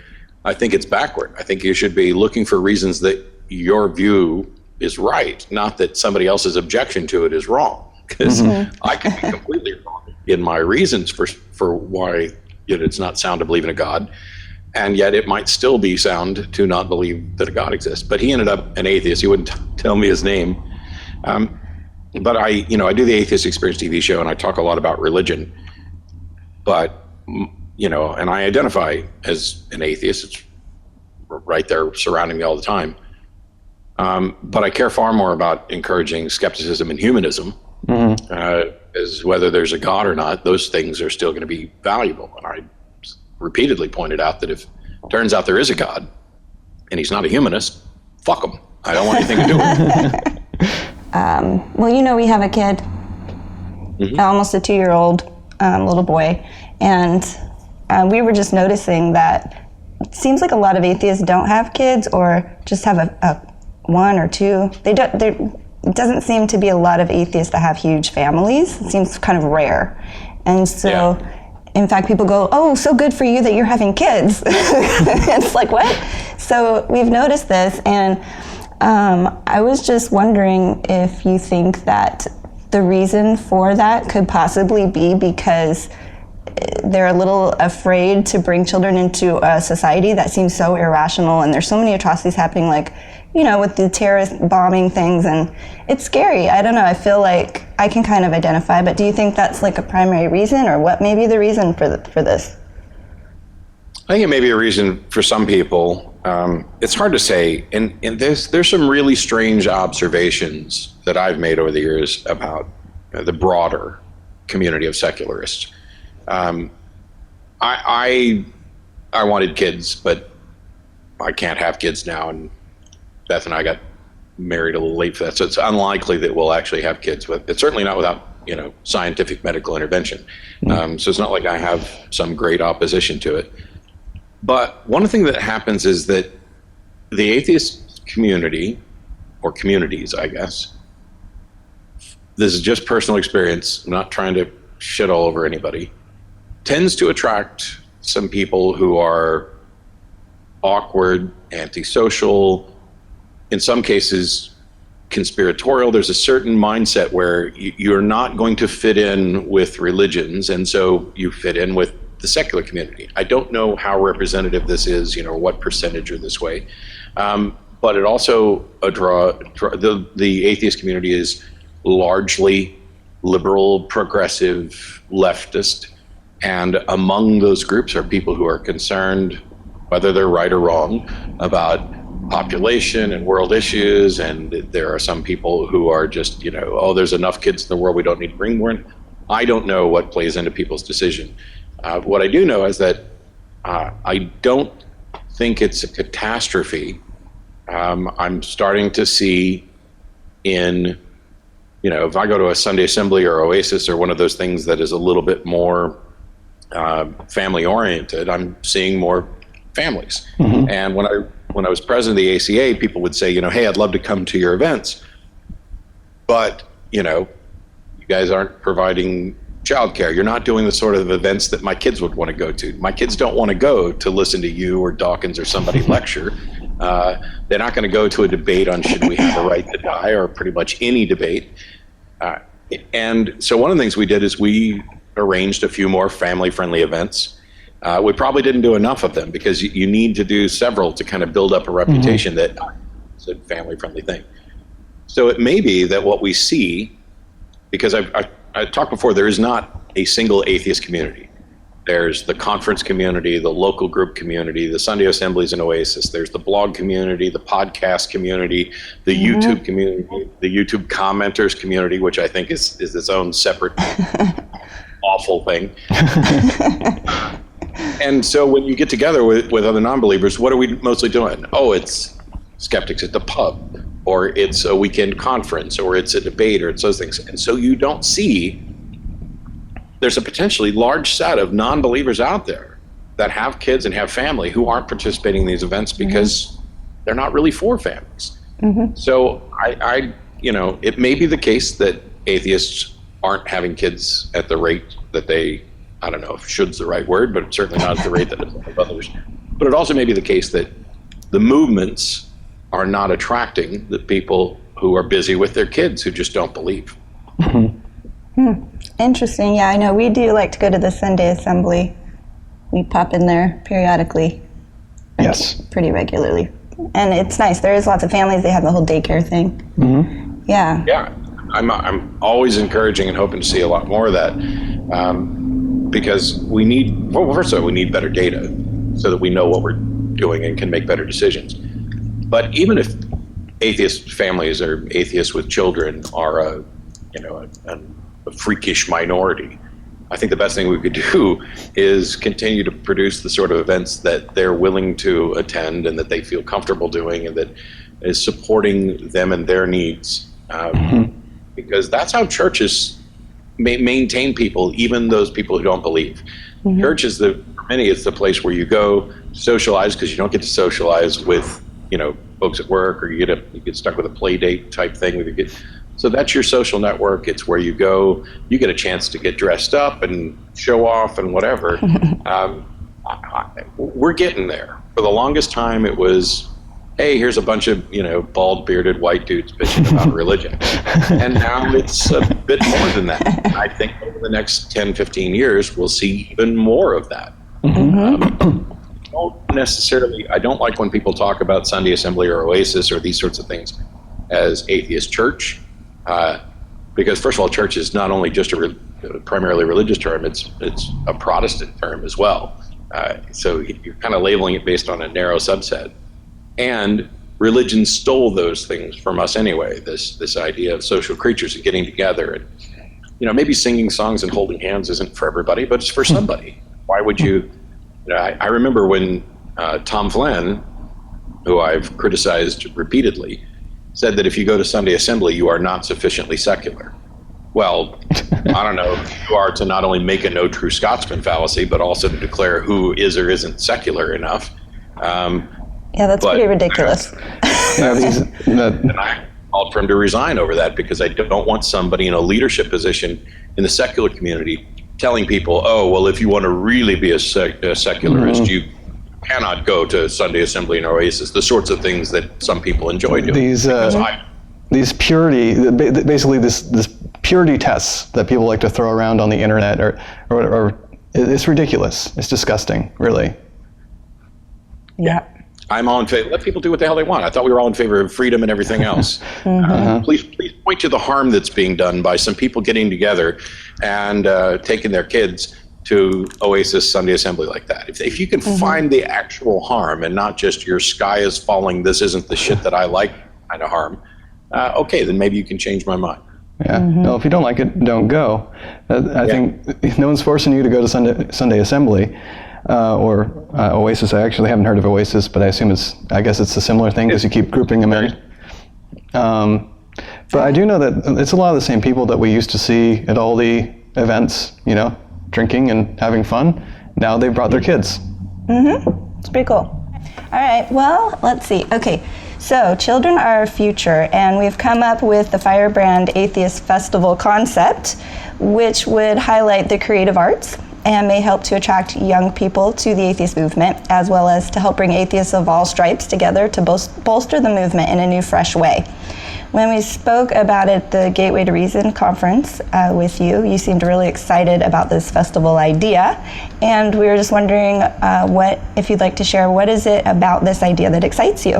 I think it's backward. I think you should be looking for reasons that your view is right, not that somebody else's objection to it is wrong. Because I could be completely wrong in my reasons for why it's not sound to believe in a God, and yet it might still be sound to not believe that a God exists. But he ended up an atheist. He wouldn't tell me his name. But I do the Atheist Experience TV show, and I talk a lot about religion. But and I identify as an atheist. It's right there surrounding me all the time. But I care far more about encouraging skepticism and humanism, as whether there's a God or not. Those things are still going to be valuable. And I repeatedly pointed out that if it turns out there is a God, and he's not a humanist, fuck them. I don't want anything to do with it. Well, we have a kid, almost a 2-year-old little boy, and we were just noticing that it seems like a lot of atheists don't have kids or just have a one or two. It doesn't seem to be a lot of atheists that have huge families. It seems kind of rare. And so, in fact, people go, oh, so good for you that you're having kids. It's like, what? So we've noticed this, and I was just wondering if you think that the reason for that could possibly be because they're a little afraid to bring children into a society that seems so irrational, and there's so many atrocities happening, like, with the terrorist bombing things, and it's scary. I don't know, I feel like I can kind of identify, but do you think that's like a primary reason, or what may be the reason for this? I think it may be a reason for some people. It's hard to say, and there's some really strange observations that I've made over the years about the broader community of secularists. I wanted kids, but I can't have kids now, and Beth and I got married a little late for that, so it's unlikely that we'll actually have kids. It's certainly not without scientific medical intervention. So it's not like I have some great opposition to it. But one thing that happens is that the atheist community, or communities, I guess, this is just personal experience, I'm not trying to shit all over anybody, tends to attract some people who are awkward, antisocial, in some cases conspiratorial. There's a certain mindset where you're not going to fit in with religions, and so you fit in with the secular community. I don't know how representative this is, what percentage are this way, but it also the atheist community is largely liberal, progressive, leftist, and among those groups are people who are concerned, whether they're right or wrong, about population and world issues, and there are some people who are just, there's enough kids in the world, we don't need to bring more in. I don't know what plays into people's decision. What I do know is that I don't think it's a catastrophe. I'm starting to see if I go to a Sunday Assembly or Oasis or one of those things that is a little bit more family oriented, I'm seeing more families. Mm-hmm. And when I was president of the ACA, people would say, hey, I'd love to come to your events, but you guys aren't providing childcare. You're not doing the sort of events that my kids would want to go to. My kids don't want to go to listen to you or Dawkins or somebody lecture. They're not going to go to a debate on should we have a right to die, or pretty much any debate. And so one of the things we did is we arranged a few more family-friendly events. We probably didn't do enough of them because you need to do several to kind of build up a reputation that it's a family-friendly thing. So it may be that what we see, because I talked before, there is not a single atheist community. There's the conference community, the local group community, the Sunday Assemblies and Oasis. There's the blog community, the podcast community, the YouTube community, the YouTube commenters community, which I think is its own separate awful thing. And so when you get together with other non-believers, what are we mostly doing? Oh, it's skeptics at the pub, or it's a weekend conference, or it's a debate, or it's those things. And so you don't see, there's a potentially large set of non-believers out there that have kids and have family who aren't participating in these events because they're not really for families. So it may be the case that atheists aren't having kids at the rate that they, I don't know if should's the right word, but certainly not at the rate that of others. But it also may be the case that the movements are not attracting the people who are busy with their kids who just don't believe. Interesting. Yeah, I know we do like to go to the Sunday Assembly. We pop in there periodically. Yes. Pretty regularly. And it's nice. There is lots of families. They have the whole daycare thing. Yeah. Yeah. I'm always encouraging and hoping to see a lot more of that. Because we need, well, first of all, we need better data so that we know what we're doing and can make better decisions. But even if atheist families or atheists with children are a freakish minority, I think the best thing we could do is continue to produce the sort of events that they're willing to attend and that they feel comfortable doing, and that is supporting them and their needs, because that's how churches maintain people, even those people who don't believe. Church is for many, it's the place where you go socialize, because you don't get to socialize with, folks at work, or you get stuck with a play date type thing. So that's your social network. It's where you go, you get a chance to get dressed up and show off and whatever. We're getting there. For the longest time, it was, hey, here's a bunch of, bald bearded white dudes bitching about religion. And now it's a bit more than that. I think over the next 10, 15 years, we'll see even more of that. I don't like when people talk about Sunday Assembly or Oasis or these sorts of things as atheist church, because first of all, church is not only just a primarily religious term, it's a Protestant term as well. So you're kind of labeling it based on a narrow subset. And religion stole those things from us anyway, this idea of social creatures and getting together. And, maybe singing songs and holding hands isn't for everybody, but it's for somebody. Why would you? I remember when Tom Flynn, who I've criticized repeatedly, said that if you go to Sunday Assembly, you are not sufficiently secular. Well, I don't know if you are to not only make a no true Scotsman fallacy, but also to declare who is or isn't secular enough. Yeah, that's pretty ridiculous. And I called for him to resign over that, because I don't want somebody in a leadership position in the secular community telling people, oh, well, if you want to really be a secularist, you cannot go to Sunday Assembly and Oasis, the sorts of things that some people enjoy doing. These purity, basically this purity tests that people like to throw around on the internet, or it's ridiculous. It's disgusting, really. Yeah. I'm all in favor. Let people do what the hell they want. I thought we were all in favor of freedom and everything else. Please point to the harm that's being done by some people getting together and taking their kids to Oasis Sunday Assembly like that. If you can find the actual harm and not just your sky is falling, this isn't the shit that I like kind of harm, okay, then maybe you can change my mind. Yeah. No, if you don't like it, don't go. I think no one's forcing you to go to Sunday Assembly. Or Oasis. I actually haven't heard of Oasis, but I guess it's a similar thing, because you keep grouping them in. But I do know that it's a lot of the same people that we used to see at all the events, drinking and having fun. Now they've brought their kids. It's pretty cool. All right, well, let's see. Okay, so children are our future, and we've come up with the Firebrand Atheist Festival concept, which would highlight the creative arts and may help to attract young people to the atheist movement, as well as to help bring atheists of all stripes together to bolster the movement in a new, fresh way. When we spoke about it at the Gateway to Reason conference with you, you seemed really excited about this festival idea, and we were just wondering if you'd like to share, what is it about this idea that excites you?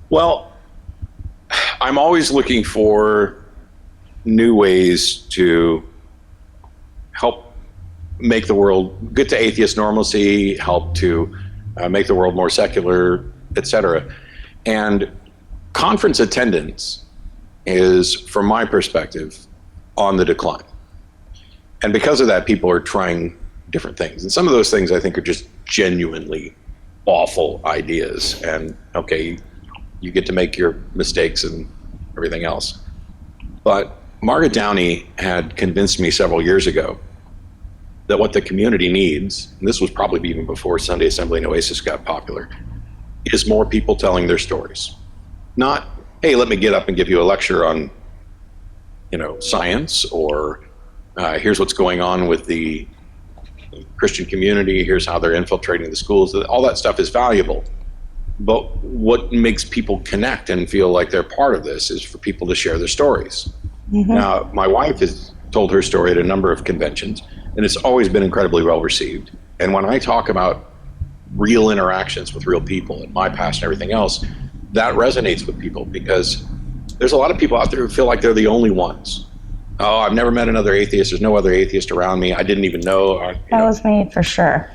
Well, I'm always looking for new ways to help make the world, get to atheist normalcy, help to make the world more secular, etc. And conference attendance is, from my perspective, on the decline. And because of that, people are trying different things. And some of those things I think are just genuinely awful ideas. And okay, you get to make your mistakes and everything else. But Margaret Downey had convinced me several years ago that what the community needs, and this was probably even before Sunday Assembly and Oasis got popular, is more people telling their stories. Not, hey, let me get up and give you a lecture on, science, or here's what's going on with the Christian community, here's how they're infiltrating the schools. All that stuff is valuable. But what makes people connect and feel like they're part of this is for people to share their stories. Now, my wife has told her story at a number of conventions, and it's always been incredibly well received. And when I talk about real interactions with real people and my past and everything else, that resonates with people, because there's a lot of people out there who feel like they're the only ones. Oh, I've never met another atheist. There's no other atheist around me. I didn't even know. That was me for sure.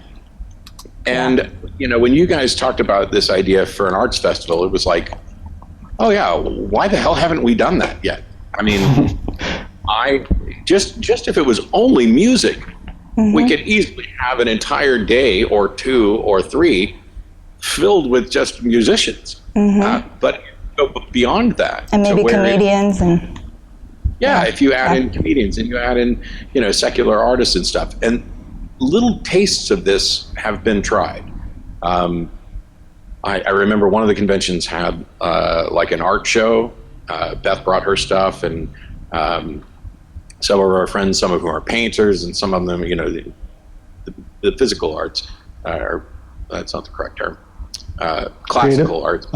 And, when you guys talked about this idea for an arts festival, it was like, oh yeah, why the hell haven't we done that yet? I mean, just if it was only music, we could easily have an entire day or 2 or 3 filled with just musicians. But go beyond that. And maybe comedians and... Yeah, if you add in comedians and you add in, secular artists and stuff. And little tastes of this have been tried. I remember one of the conventions had like an art show. Beth brought her stuff, and some of our friends, some of whom are painters, and some of them, the physical arts, or that's not the correct term, classical arts.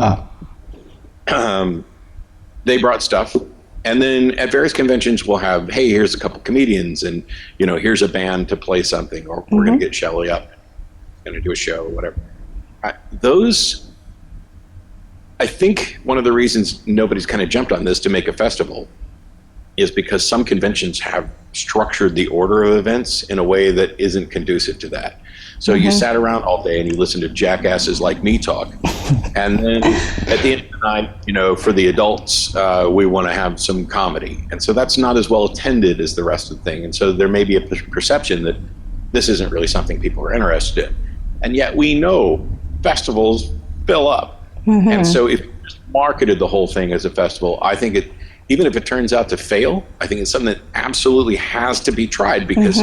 They brought stuff. And then at various conventions, we'll have, hey, here's a couple comedians, and here's a band to play something, or we're going to get Shelley up, going to do a show or whatever. Those, I think, one of the reasons nobody's kind of jumped on this to make a festival is because some conventions have structured the order of events in a way that isn't conducive to that. So you sat around all day and you listened to jackasses like me talk. And then at the end of the night, for the adults, we want to have some comedy. And so that's not as well attended as the rest of the thing. And so there may be a perception that this isn't really something people are interested in. And yet we know festivals fill up. And so if you just marketed the whole thing as a festival, I think even if it turns out to fail, I think it's something that absolutely has to be tried, because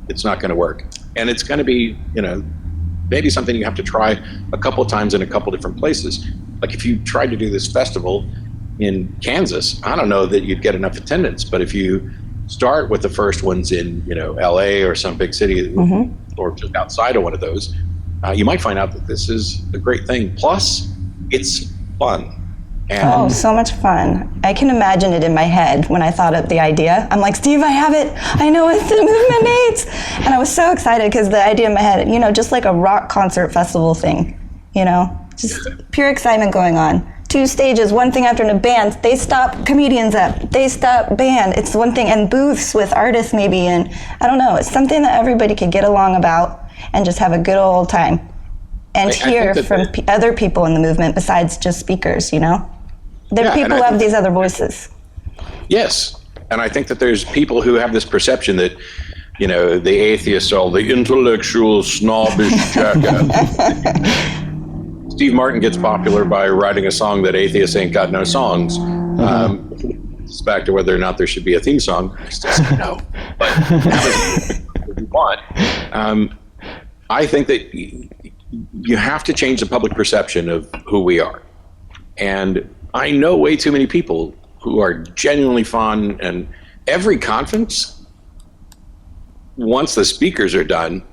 it's not going to work. And it's going to be, maybe something you have to try a couple of times in a couple different places. Like if you tried to do this festival in Kansas, I don't know that you'd get enough attendance. But if you start with the first ones in, LA or some big city, or just outside of one of those, you might find out that this is a great thing. Plus, it's fun. And so much fun. I can imagine it in my head when I thought of the idea. I'm like, Steve, I have it. I know what the movement needs. And I was so excited because the idea in my head, just like a rock concert festival thing, just pure excitement going on. 2 stages, one thing after, in a band. They stop comedians up. They stop band. It's one thing. And booths with artists maybe. And I don't know. It's something that everybody could get along about and just have a good old time. And hear from other people in the movement besides just speakers, There are people who have these other voices. Yes. And I think that there's people who have this perception that, the atheists are the intellectual, snobbish jackass. Steve Martin gets popular by writing a song that atheists ain't got no songs. It's back to whether or not there should be a theme song. I still say no. But what you want. I think that you have to change the public perception of who we are. And I know way too many people who are genuinely fun, and every conference, once the speakers are done,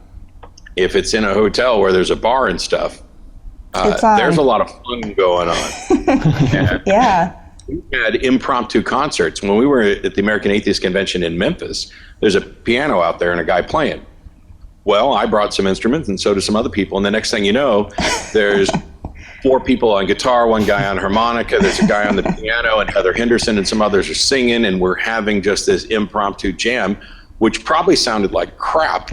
if it's in a hotel where there's a bar and stuff, there's a lot of fun going on. We had impromptu concerts. When we were at the American Atheist Convention in Memphis, there's a piano out there and a guy playing. Well, I brought some instruments, and so did some other people. And the next thing you know, there's 4 people on guitar, 1 guy on harmonica, there's a guy on the piano, and Heather Henderson and some others are singing, and we're having just this impromptu jam, which probably sounded like crap,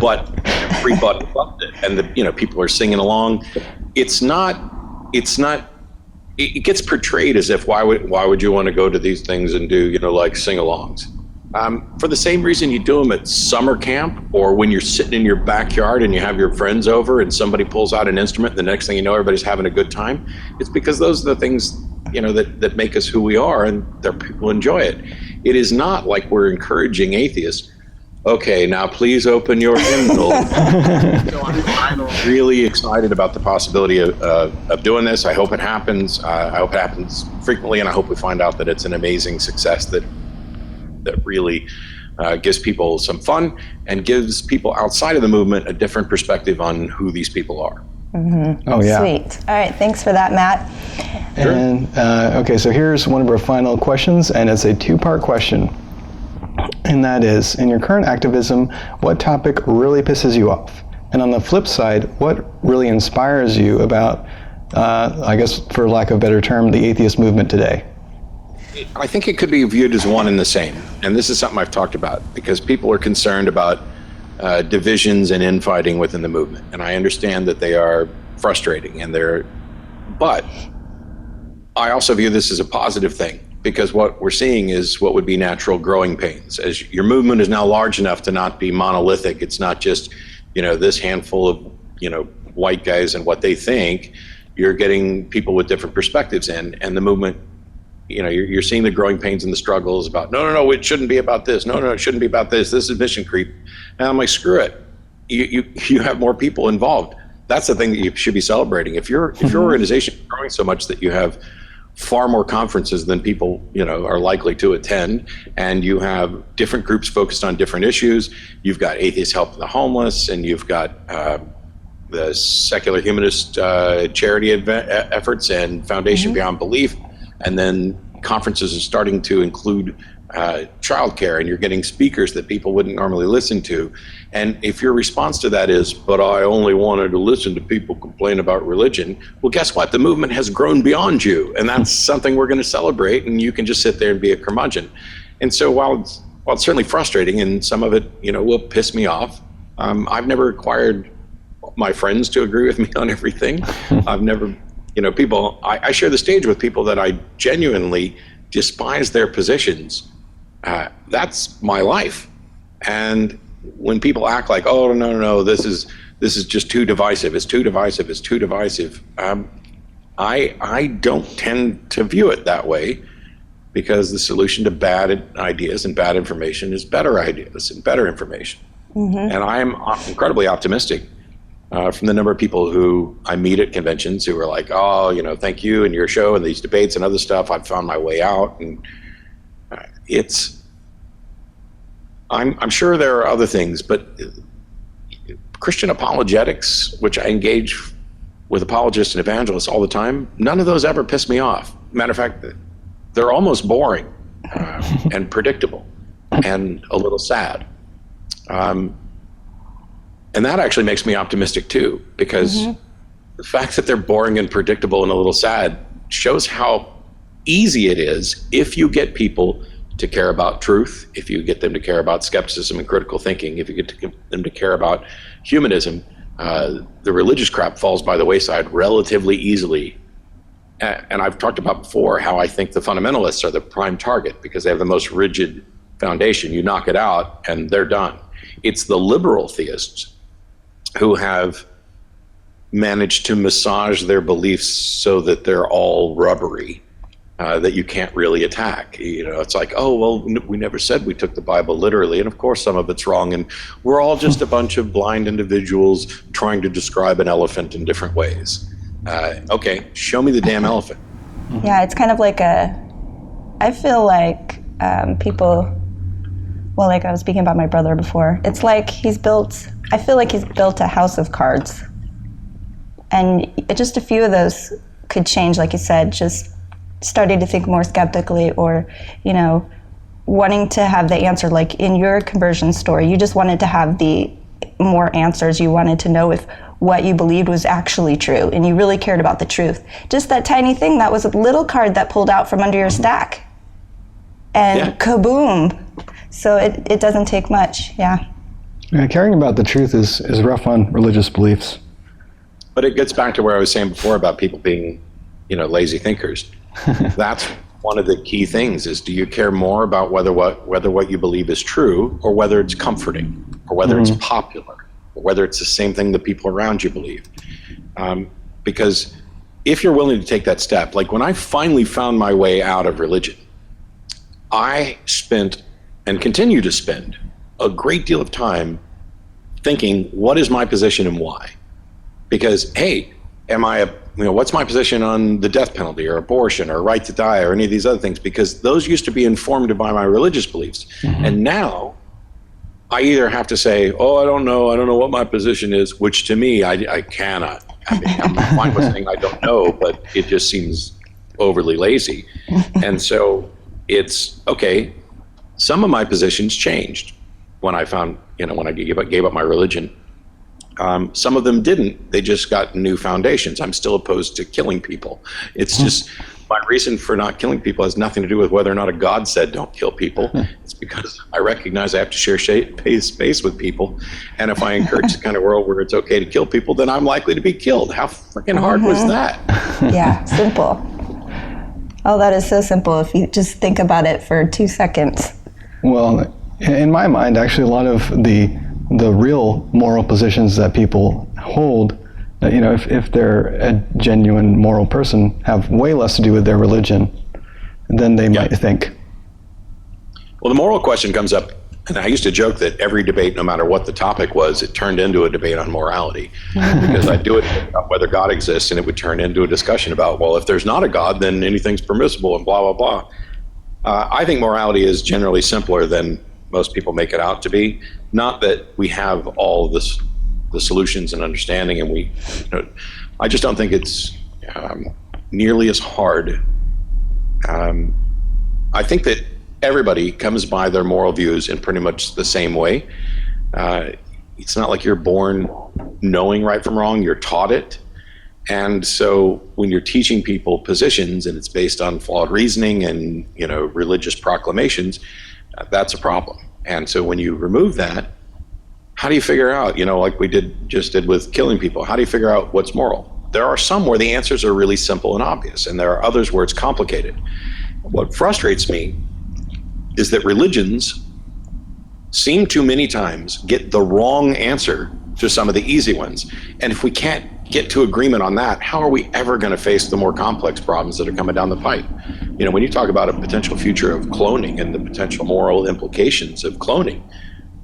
but everybody loved it. And people are singing along. It gets portrayed as if why would you want to go to these things and do, like sing-alongs? For the same reason you do them at summer camp, or when you're sitting in your backyard and you have your friends over and somebody pulls out an instrument, and the next thing you know, everybody's having a good time. It's because those are the things, that make us who we are, and people enjoy it. It is not like we're encouraging atheists. Okay, now please open your hymnal. So I'm really excited about the possibility of doing this. I hope it happens. I hope it happens frequently, and I hope we find out that it's an amazing success that really gives people some fun and gives people outside of the movement a different perspective on who these people are. Oh, yeah. Sweet. All right, thanks for that, Matt. Sure. And okay, so here's one of our final questions, and it's a 2-part question. And that is, in your current activism, what topic really pisses you off? And on the flip side, what really inspires you about, I guess for lack of a better term, the atheist movement today? I think it could be viewed as one and the same. And this is something I've talked about because people are concerned about divisions and infighting within the movement. And I understand that they are frustrating but I also view this as a positive thing, because what we're seeing is what would be natural growing pains. As your movement is now large enough to not be monolithic, it's not just, this handful of, white guys and what they think. You're getting people with different perspectives in, and the movement, you're seeing the growing pains and the struggles about, no, it shouldn't be about this. No, it shouldn't be about this. This is mission creep. And I'm like, screw it. You have more people involved. That's the thing that you should be celebrating. If your organization is growing so much that you have far more conferences than people are likely to attend, and you have different groups focused on different issues, you've got Atheist Help the Homeless, and you've got the secular humanist charity efforts and Foundation Beyond Belief, and then conferences are starting to include childcare, and you're getting speakers that people wouldn't normally listen to. And if your response to that is, but I only wanted to listen to people complain about religion, well, guess what? The movement has grown beyond you, and that's something we're going to celebrate, and you can just sit there and be a curmudgeon. And so while it's certainly frustrating, and some of it will piss me off, I've never required my friends to agree with me on everything. I've never, I share the stage with people that I genuinely despise their positions. That's my life. And when people act like, oh, no, this is just too divisive, it's too divisive, I don't tend to view it that way, because the solution to bad ideas and bad information is better ideas and better information. And I am incredibly optimistic from the number of people who I meet at conventions who are like, oh, thank you and your show and these debates and other stuff, I've found my way out. And I'm sure there are other things, but Christian apologetics, which I engage with apologists and evangelists all the time, none of those ever piss me off. Matter of fact, they're almost boring and predictable and a little sad. And that actually makes me optimistic too, because the fact that they're boring and predictable and a little sad shows how easy it is if you get people to care about truth, if you get them to care about skepticism and critical thinking, if you get them to care about humanism, the religious crap falls by the wayside relatively easily. And I've talked about before how I think the fundamentalists are the prime target because they have the most rigid foundation. You knock it out and they're done. It's the liberal theists who have managed to massage their beliefs so that they're all rubbery, that you can't really attack. It's like, oh, well, we never said we took the Bible literally, and of course some of it's wrong, and we're all just a bunch of blind individuals trying to describe an elephant in different ways. Okay, show me the damn elephant. Yeah, it's kind of like I feel like people, well, like I was speaking about my brother before, it's like I feel like he's built a house of cards. And just a few of those could change, like you said, just starting to think more skeptically, or, wanting to have the answer. Like in your conversion story, you just wanted to have the more answers. You wanted to know if what you believed was actually true, and you really cared about the truth. Just that tiny thing, that was a little card that pulled out from under your stack. And kaboom. So it doesn't take much, yeah. Caring about the truth is rough on religious beliefs. But it gets back to where I was saying before about people being, lazy thinkers. That's one of the key things is, do you care more about whether what you believe is true, or whether it's comforting, or whether it's popular, or whether it's the same thing that people around you believe? Because if you're willing to take that step, like when I finally found my way out of religion, I spent and continue to spend a great deal of time thinking, what is my position and why? Because, hey, what's my position on the death penalty or abortion or right to die or any of these other things? Because those used to be informed by my religious beliefs. And now I either have to say, oh, I don't know what my position is, which to me, I cannot. I mean, I'm fine with saying I don't know, but it just seems overly lazy. And so it's, okay, some of my positions changed when I found, when I gave up my religion. Some of them didn't. They just got new foundations. I'm still opposed to killing people. It's just, my reason for not killing people has nothing to do with whether or not a God said don't kill people. It's because I recognize I have to share space with people. And if I encourage the kind of world where it's okay to kill people, then I'm likely to be killed. How freaking hard was that? Yeah, simple. Oh, that is so simple if you just think about it for 2 seconds. Well, in my mind, actually, a lot of the real moral positions that people hold You know, if they're a genuine moral person, have way less to do with their religion than they might think. Well, the moral question comes up, and I used to joke that every debate, no matter what the topic was, it turned into a debate on morality. Because I'd do it about whether God exists, and it would turn into a discussion about, well, if there's not a God, then anything's permissible, and blah, blah, blah. I think morality is generally simpler than most people make it out to be. Not that we have all the solutions and understanding, and I just don't think it's nearly as hard. I think that everybody comes by their moral views in pretty much the same way. It's not like you're born knowing right from wrong, you're taught it. And so when you're teaching people positions and it's based on flawed reasoning and, religious proclamations, that's a problem. And so when you remove that, how do you figure out, like we just did with killing people, how do you figure out what's moral? There are some where the answers are really simple and obvious, and there are others where it's complicated. What frustrates me is that religions seem to many times get the wrong answer to some of the easy ones. And if we can't get to agreement on that, how are we ever going to face the more complex problems that are coming down the pipe? When you talk about a potential future of cloning and the potential moral implications of cloning,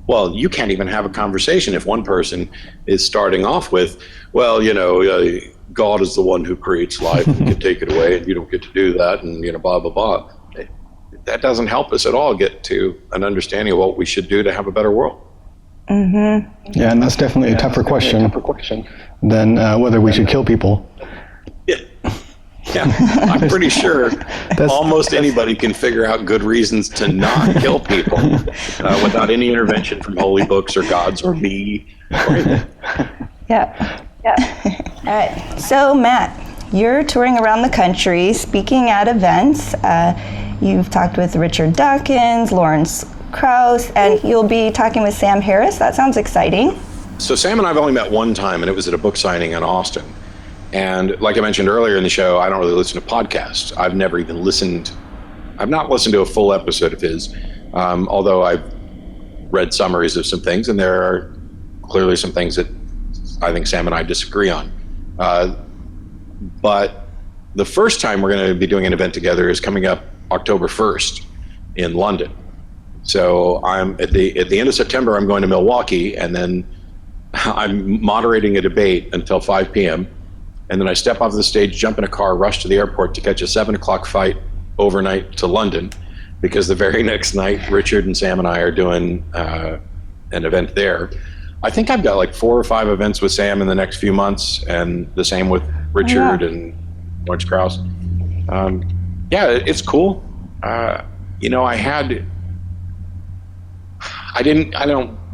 well, you can't even have a conversation if one person is starting off with, well, God is the one who creates life and can take it away, and you don't get to do that, and blah, blah, blah. That doesn't help us at all get to an understanding of what we should do to have a better world. Mm-hmm. Yeah, and that's definitely a tougher question than whether we should kill people. Yeah, I'm pretty sure almost anybody can figure out good reasons to not kill people without any intervention from holy books or gods or me. Yeah. All right. So, Matt, you're touring around the country, speaking at events. You've talked with Richard Dawkins, Lawrence Krauss, and you'll be talking with Sam Harris. That sounds exciting. So Sam and I have only met one time, and it was at a book signing in Austin. And like I mentioned earlier in the show, I don't really listen to podcasts. I've not listened to a full episode of his, although I've read summaries of some things, and there are clearly some things that I think Sam and I disagree on. But the first time we're going to be doing an event together is coming up October 1st in London. So I'm at the end of September, I'm going to Milwaukee, and then I'm moderating a debate until 5 p.m. And then I step off the stage, jump in a car, rush to the airport to catch a 7 o'clock flight overnight to London, because the very next night, Richard and Sam and I are doing an event there. I think I've got like 4 or 5 events with Sam in the next few months, and the same with Richard and Lawrence Krauss. Yeah, it's cool. I didn't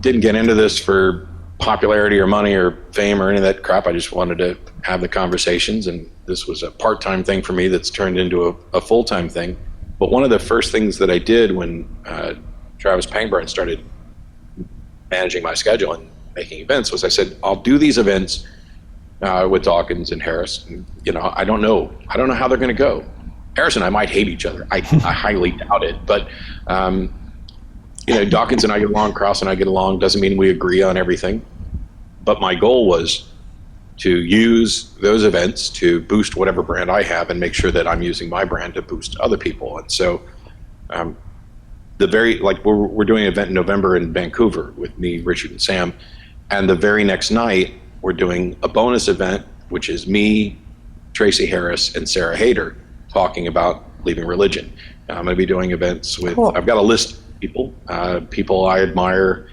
get into this for popularity or money or fame or any of that crap. I just wanted to have the conversations, and this was a part-time thing for me that's turned into a full-time thing. But one of the first things that I did when Travis Pangburn started managing my schedule and making events was I said, I'll do these events with Dawkins and Harris. And, I don't know how they're going to go. Harris and I might hate each other. I highly doubt it. But, Dawkins and I get along, Krauss and I get along. Doesn't mean we agree on everything. But my goal was to use those events to boost whatever brand I have and make sure that I'm using my brand to boost other people. And so we're doing an event in November in Vancouver with me, Richard, and Sam. And the very next night, we're doing a bonus event, which is me, Tracy Harris, and Sarah Hayter talking about leaving religion. I'm going to be doing events with, cool. I've got a list of people I admire,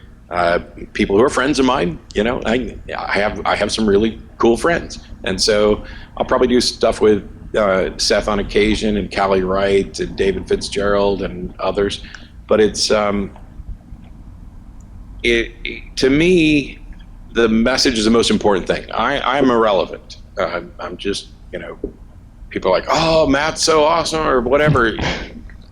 people who are friends of mine. I have some really cool friends. And so I'll probably do stuff with Seth on occasion, and Callie Wright, and David Fitzgerald, and others. But it's, to me, the message is the most important thing. I'm irrelevant. I'm just, people are like, oh, Matt's so awesome, or whatever.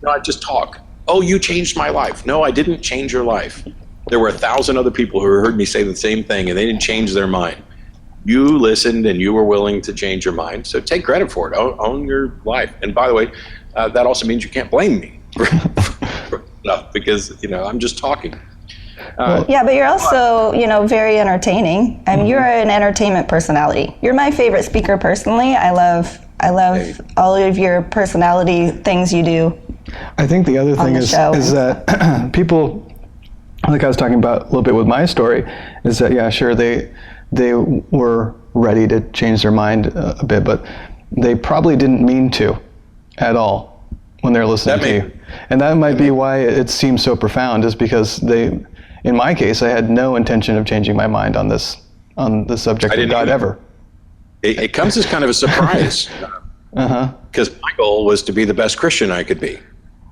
No, I just talk. Oh, you changed my life. No, I didn't change your life. There were 1,000 other people who heard me say the same thing, and they didn't change their mind. You listened, and you were willing to change your mind. So take credit for it. Own your life. And by the way, that also means you can't blame me for stuff, because I'm just talking. Yeah, but you're also, very entertaining. I mean, you're an entertainment personality. You're my favorite speaker personally. I love all of your personality things you do. I think the other thing is that people, like I was talking about a little bit with my story, is that, yeah, sure, they were ready to change their mind a bit, but they probably didn't mean to at all when they're listening to you. And that might be why it seems so profound, is because in my case, I had no intention of changing my mind on the subject of God ever. It comes as kind of a surprise, because my goal was to be the best Christian I could be.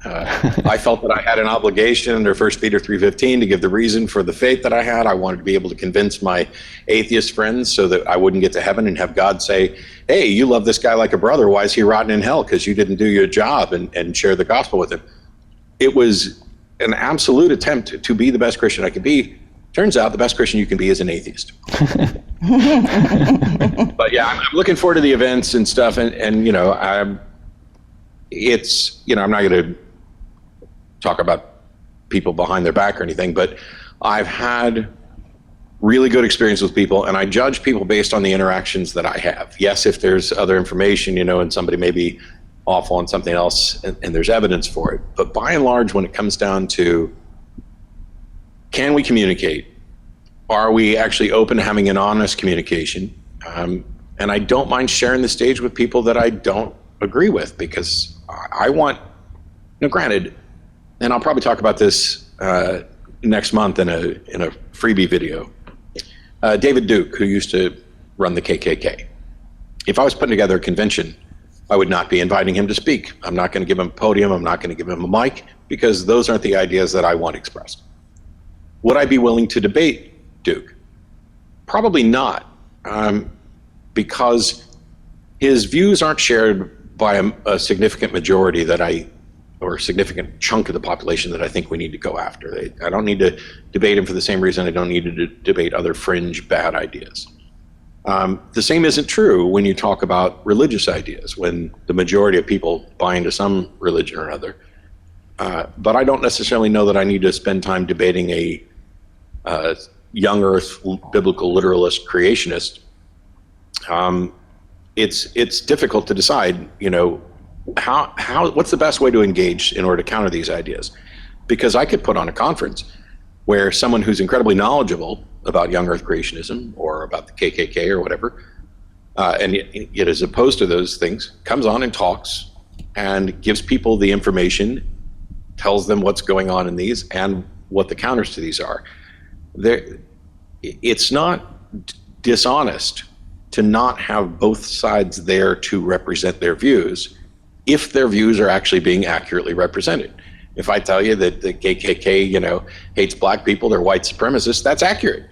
I felt that I had an obligation under 1 Peter 3:15 to give the reason for the faith that I had. I wanted to be able to convince my atheist friends so that I wouldn't get to heaven and have God say, hey, you love this guy like a brother. Why is he rotting in hell? Because you didn't do your job and share the gospel with him. It was an absolute attempt to be the best Christian I could be. Turns out the best Christian you can be is an atheist. But yeah, I'm looking forward to the events and stuff. And I'm not going to talk about people behind their back or anything, but I've had really good experience with people, and I judge people based on the interactions that I have. Yes, if there's other information, and somebody may be awful on something else and there's evidence for it. But by and large, when it comes down to, can we communicate? Are we actually open to having an honest communication? And I don't mind sharing the stage with people that I don't agree with, because I want, granted, and I'll probably talk about this next month in a freebie video. David Duke, who used to run the KKK. If I was putting together a convention, I would not be inviting him to speak. I'm not going to give him a podium. I'm not going to give him a mic, because those aren't the ideas that I want expressed. Would I be willing to debate Duke? Probably not, because his views aren't shared by a significant majority or a significant chunk of the population that I think we need to go after. I don't need to debate him for the same reason I don't need to debate other fringe bad ideas. The same isn't true when you talk about religious ideas, when the majority of people buy into some religion or another. But I don't necessarily know that I need to spend time debating a young earth biblical literalist creationist. It's difficult to decide, what's the best way to engage in order to counter these ideas? Because I could put on a conference where someone who's incredibly knowledgeable about young earth creationism or about the KKK or whatever, and yet is opposed to those things, comes on and talks and gives people the information, tells them what's going on in these and what the counters to these are. It's not dishonest to not have both sides there to represent their views, if their views are actually being accurately represented. If I tell you that the KKK, hates black people, they're white supremacists, that's accurate.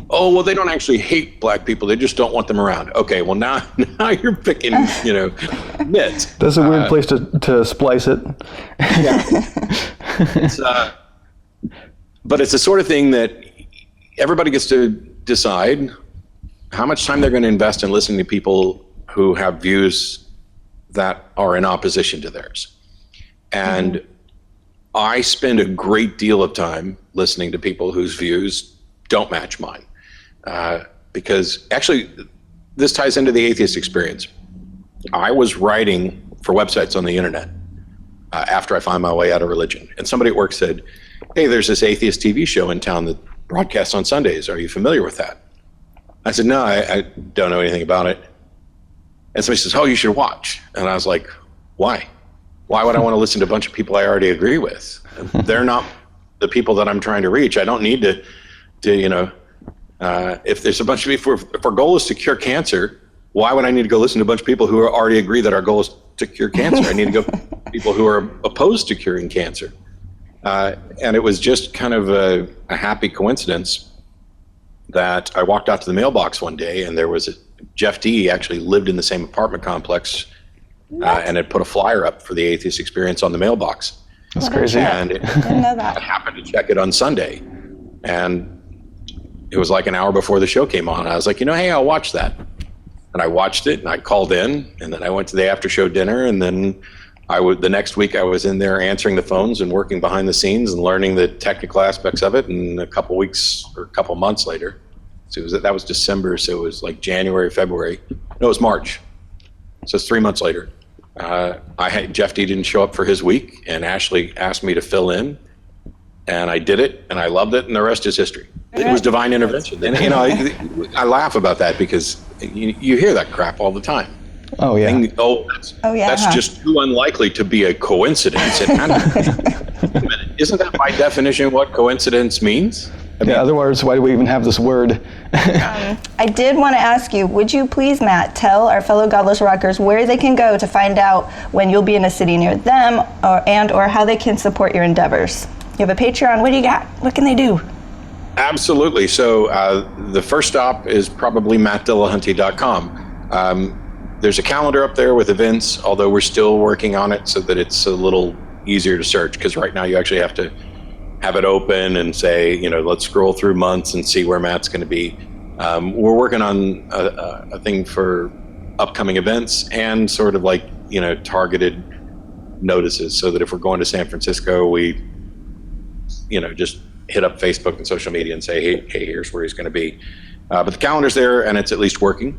Oh, well, they don't actually hate black people, they just don't want them around. Okay, well, now you're picking, nits. That's a weird place to splice it. Yeah. But it's the sort of thing that everybody gets to decide how much time they're going to invest in listening to people who have views that are in opposition to theirs. And I spend a great deal of time listening to people whose views don't match mine. Because actually, this ties into the atheist experience. I was writing for websites on the internet after I found my way out of religion. And somebody at work said, hey, there's this atheist TV show in town that broadcasts on Sundays. Are you familiar with that? I said, no, I don't know anything about it. And somebody says, oh, you should watch. And I was like, why? Why would I want to listen to a bunch of people I already agree with? They're not the people that I'm trying to reach. I don't need to if there's a bunch of people, if our goal is to cure cancer, why would I need to go listen to a bunch of people who already agree that our goal is to cure cancer? I need to go to people who are opposed to curing cancer. And it was just kind of a happy coincidence that I walked out to the mailbox one day, and there was Jeff D actually lived in the same apartment complex and had put a flyer up for the Atheist Experience on the mailbox. That's crazy. And Didn't know that. I happened to check it on Sunday, and it was like an hour before the show came on. I was like, hey, I'll watch that. And I watched it, and I called in, and then I went to the after show dinner, and then The next week I was in there answering the phones and working behind the scenes and learning the technical aspects of it. And a couple weeks or a couple months later, so that was December, so it was like January, February. No, it was March. So it's 3 months later. Jeff D didn't show up for his week, and Ashley asked me to fill in, and I did it, and I loved it, and the rest is history. It was divine intervention. And I laugh about that because you hear that crap all the time. Oh yeah. That's just too unlikely to be a coincidence. Wait a minute, isn't that by definition what coincidence means? Otherwise, why do we even have this word? I did want to ask you, would you please, Matt, tell our fellow Godless Rockers where they can go to find out when you'll be in a city near them, or how they can support your endeavors? You have a Patreon. What do you got? What can they do? Absolutely. So the first stop is probably mattdillahunty.com. There's a calendar up there with events, although we're still working on it so that it's a little easier to search, because right now you actually have to have it open and say, let's scroll through months and see where Matt's going to be. We're working on a thing for upcoming events and sort of like, targeted notices, so that if we're going to San Francisco, we, just hit up Facebook and social media and say, hey, here's where he's going to be. But the calendar's there and it's at least working.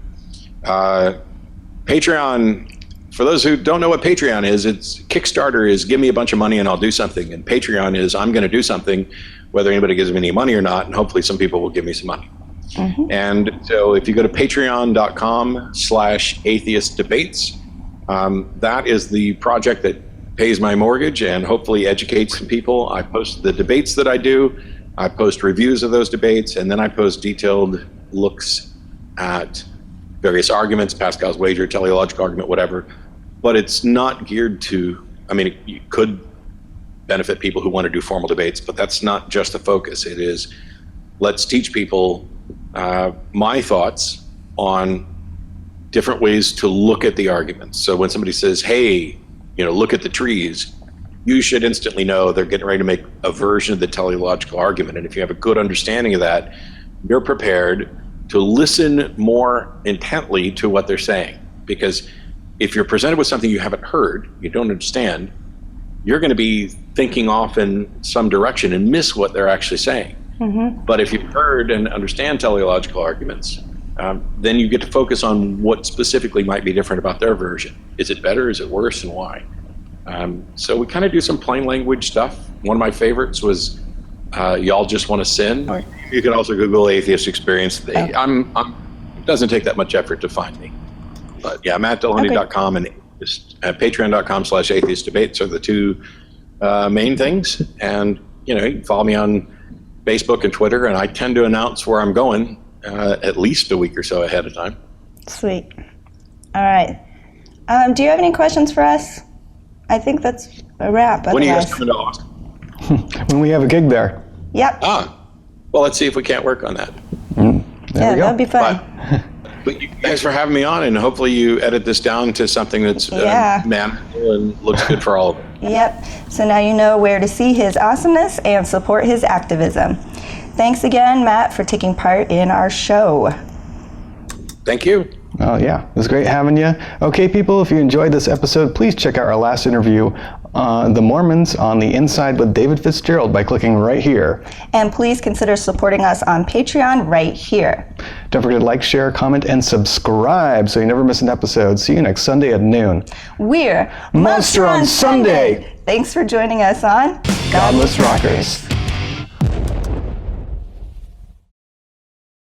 Patreon, for those who don't know what Patreon is, Kickstarter is give me a bunch of money and I'll do something. And Patreon is I'm going to do something, whether anybody gives me any money or not, and hopefully some people will give me some money. Mm-hmm. And so if you go to patreon.com/atheistdebates, that is the project that pays my mortgage and hopefully educates some people. I post the debates that I do. I post reviews of those debates, and then I post detailed looks at various arguments, Pascal's wager, teleological argument, whatever. But it's not geared to, it could benefit people who want to do formal debates, but that's not just the focus. It is, let's teach people my thoughts on different ways to look at the arguments. So when somebody says, hey, look at the trees, you should instantly know they're getting ready to make a version of the teleological argument. And if you have a good understanding of that, you're prepared to listen more intently to what they're saying. Because if you're presented with something you haven't heard, you don't understand, you're going to be thinking off in some direction and miss what they're actually saying. Mm-hmm. But if you've heard and understand teleological arguments, then you get to focus on what specifically might be different about their version. Is it better? Is it worse? And why? So we kind of do some plain language stuff. One of my favorites was Y'all Just Want to Sin. Or you can also Google Atheist Experience. It doesn't take that much effort to find me. But yeah, mattdillahunty.com and patreon.com/atheistdebates are the two main things. And you can follow me on Facebook and Twitter, and I tend to announce where I'm going at least a week or so ahead of time. Sweet. All right. Do you have any questions for us? I think that's a wrap. When are you guys coming to Austin? When we have a gig there. Yep. Well, let's see if we can't work on that. There we go. That'd be fun. But you guys for having me on, and hopefully you edit this down to something that's manageable and looks good for all of it. Yep. So now you know where to see his awesomeness and support his activism. Thanks again, Matt, for taking part in our show. Thank you. Oh, yeah. It was great having you. Okay, people, if you enjoyed this episode, please check out our last interview, The Mormons on the Inside with David Fitzgerald, by clicking right here. And please consider supporting us on Patreon right here. Don't forget to like, share, comment, and subscribe so you never miss an episode. See you next Sunday at noon. We're Monster on Sunday. Thanks for joining us on Godless Rockers.